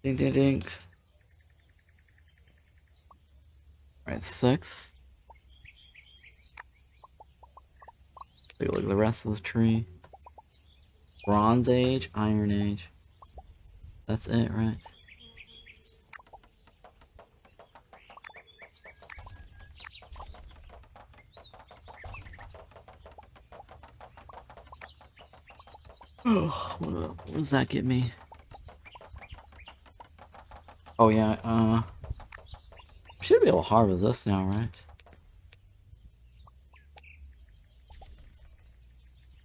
Ding ding ding. Alright, 6. Take a look at the rest of the tree. Bronze Age, Iron Age. That's it, right? Oh, what does that get me? Oh yeah, should be able to harvest this now, right?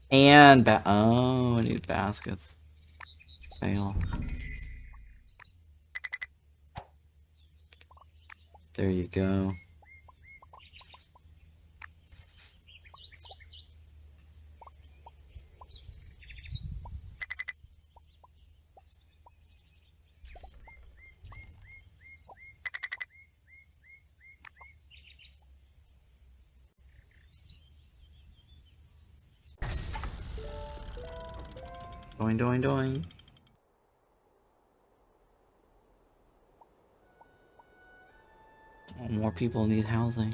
And oh, I need baskets. Fail. There you go. Doing, doing, doing. Oh, more people need housing.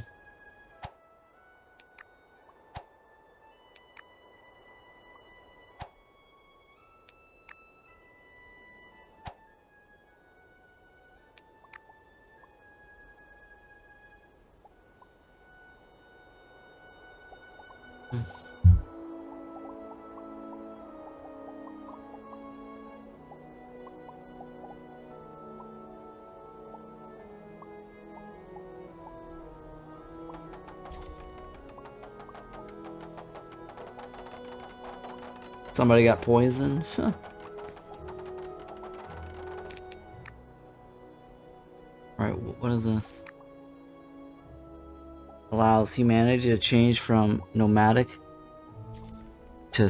Somebody got poisoned. Alright, what is this? Allows humanity to change from nomadic to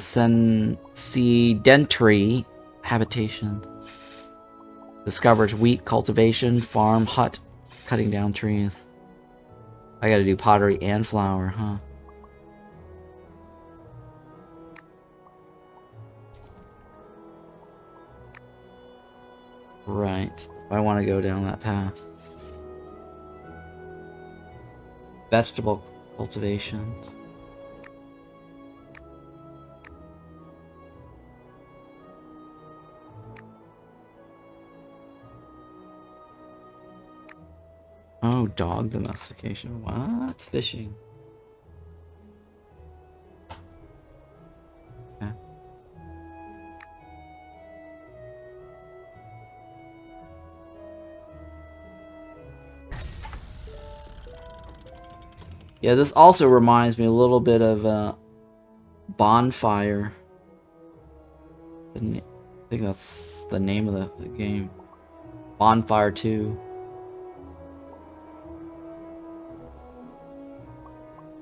sedentary habitation. Discovers wheat cultivation, farm, hut, cutting down trees. I gotta do pottery and flour, huh? Right. I want to go down that path. Vegetable cultivation. Oh, dog domestication. What? Fishing. Okay. Yeah, this also reminds me a little bit of Bonfire. I think that's the name of the game. Bonfire 2.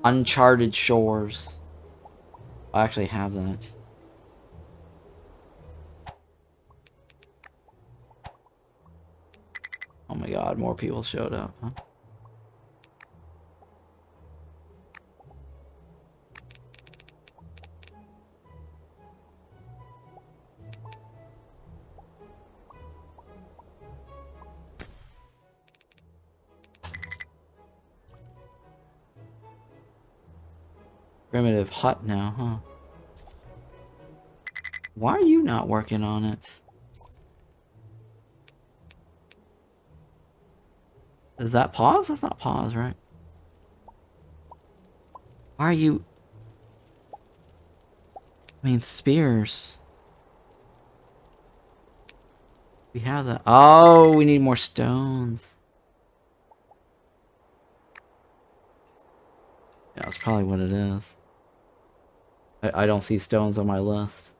Uncharted Shores. I actually have that. Oh my god, more people showed up, huh? Primitive hut now, huh? Why are you not working on it? Is that pause? That's not pause, right? Why are you... I mean, spears. We have that. Oh, we need more stones. Yeah, that's probably what it is. I don't see stones on my list.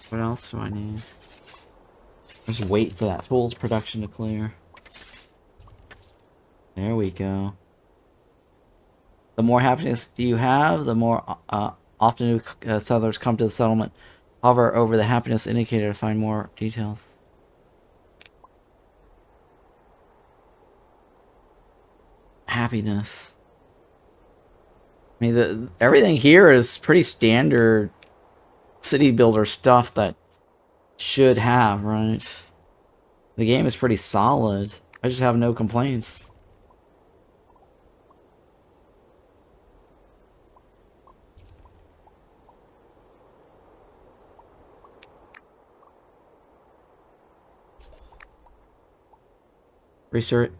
What else do I need? Just wait for that tools production to clear. There we go. The more happiness you have, the more often settlers come to the settlement. Hover over the happiness indicator to find more details. Happiness. I mean, everything here is pretty standard city builder stuff that should have, right? The game is pretty solid. I just have no complaints. Research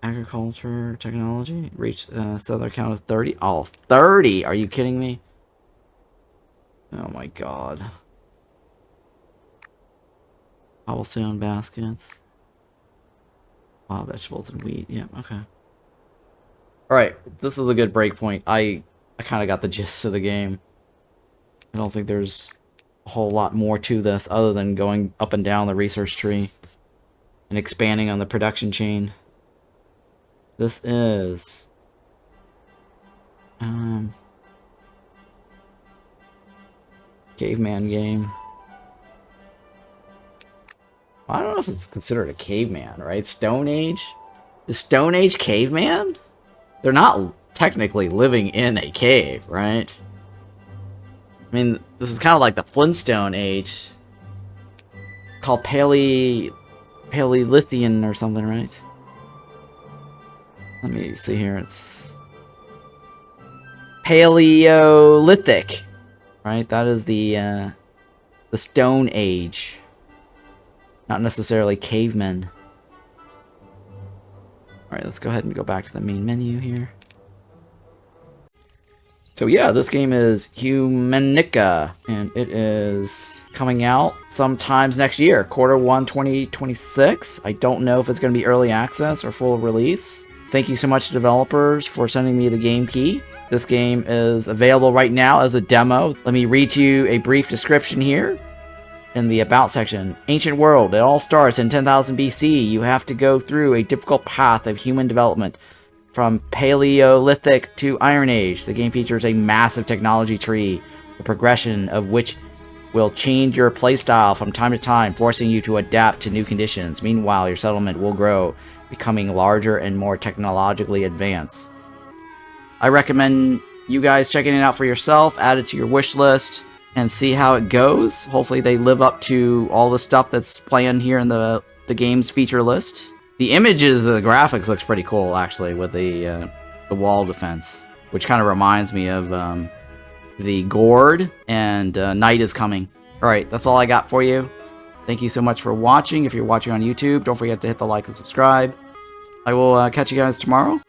agriculture technology. Reach settler count of 30. Oh, 30! Are you kidding me? Oh my god. Cobblestone baskets. Wild vegetables and wheat. Yeah, okay. Alright, this is a good break point. I kind of got the gist of the game. I don't think there's a whole lot more to this other than going up and down the research tree and expanding on the production chain. This is caveman game. I don't know if it's considered a caveman, right? Stone Age? Is Stone Age caveman? They're not technically living in a cave, right? I mean, this is kind of like the Flintstone Age. Called Paleolithian or something, right? Let me see here. It's Paleolithic, right? That is the Stone Age, not necessarily cavemen. All right, let's go ahead and go back to the main menu here. So yeah, this game is Humanica, and it is coming out sometimes next year, Q1 2026. I don't know if it's going to be early access or full release. Thank you so much to developers for sending me the game key. This game is available right now as a demo. Let me read to you a brief description here in the About section. Ancient world, it all starts in 10,000 BC. You have to go through a difficult path of human development. From Paleolithic to Iron Age, the game features a massive technology tree, the progression of which will change your playstyle from time to time, forcing you to adapt to new conditions. Meanwhile, your settlement will grow, becoming larger and more technologically advanced. I recommend you guys checking it out for yourself, add it to your wish list, and see how it goes. Hopefully they live up to all the stuff that's planned here in the game's feature list. The images, the graphics looks pretty cool, actually, with the wall defense, which kind of reminds me of the Gourd and Night is Coming. Alright, that's all I got for you. Thank you so much for watching. If you're watching on YouTube, don't forget to hit the like and subscribe. I will catch you guys tomorrow.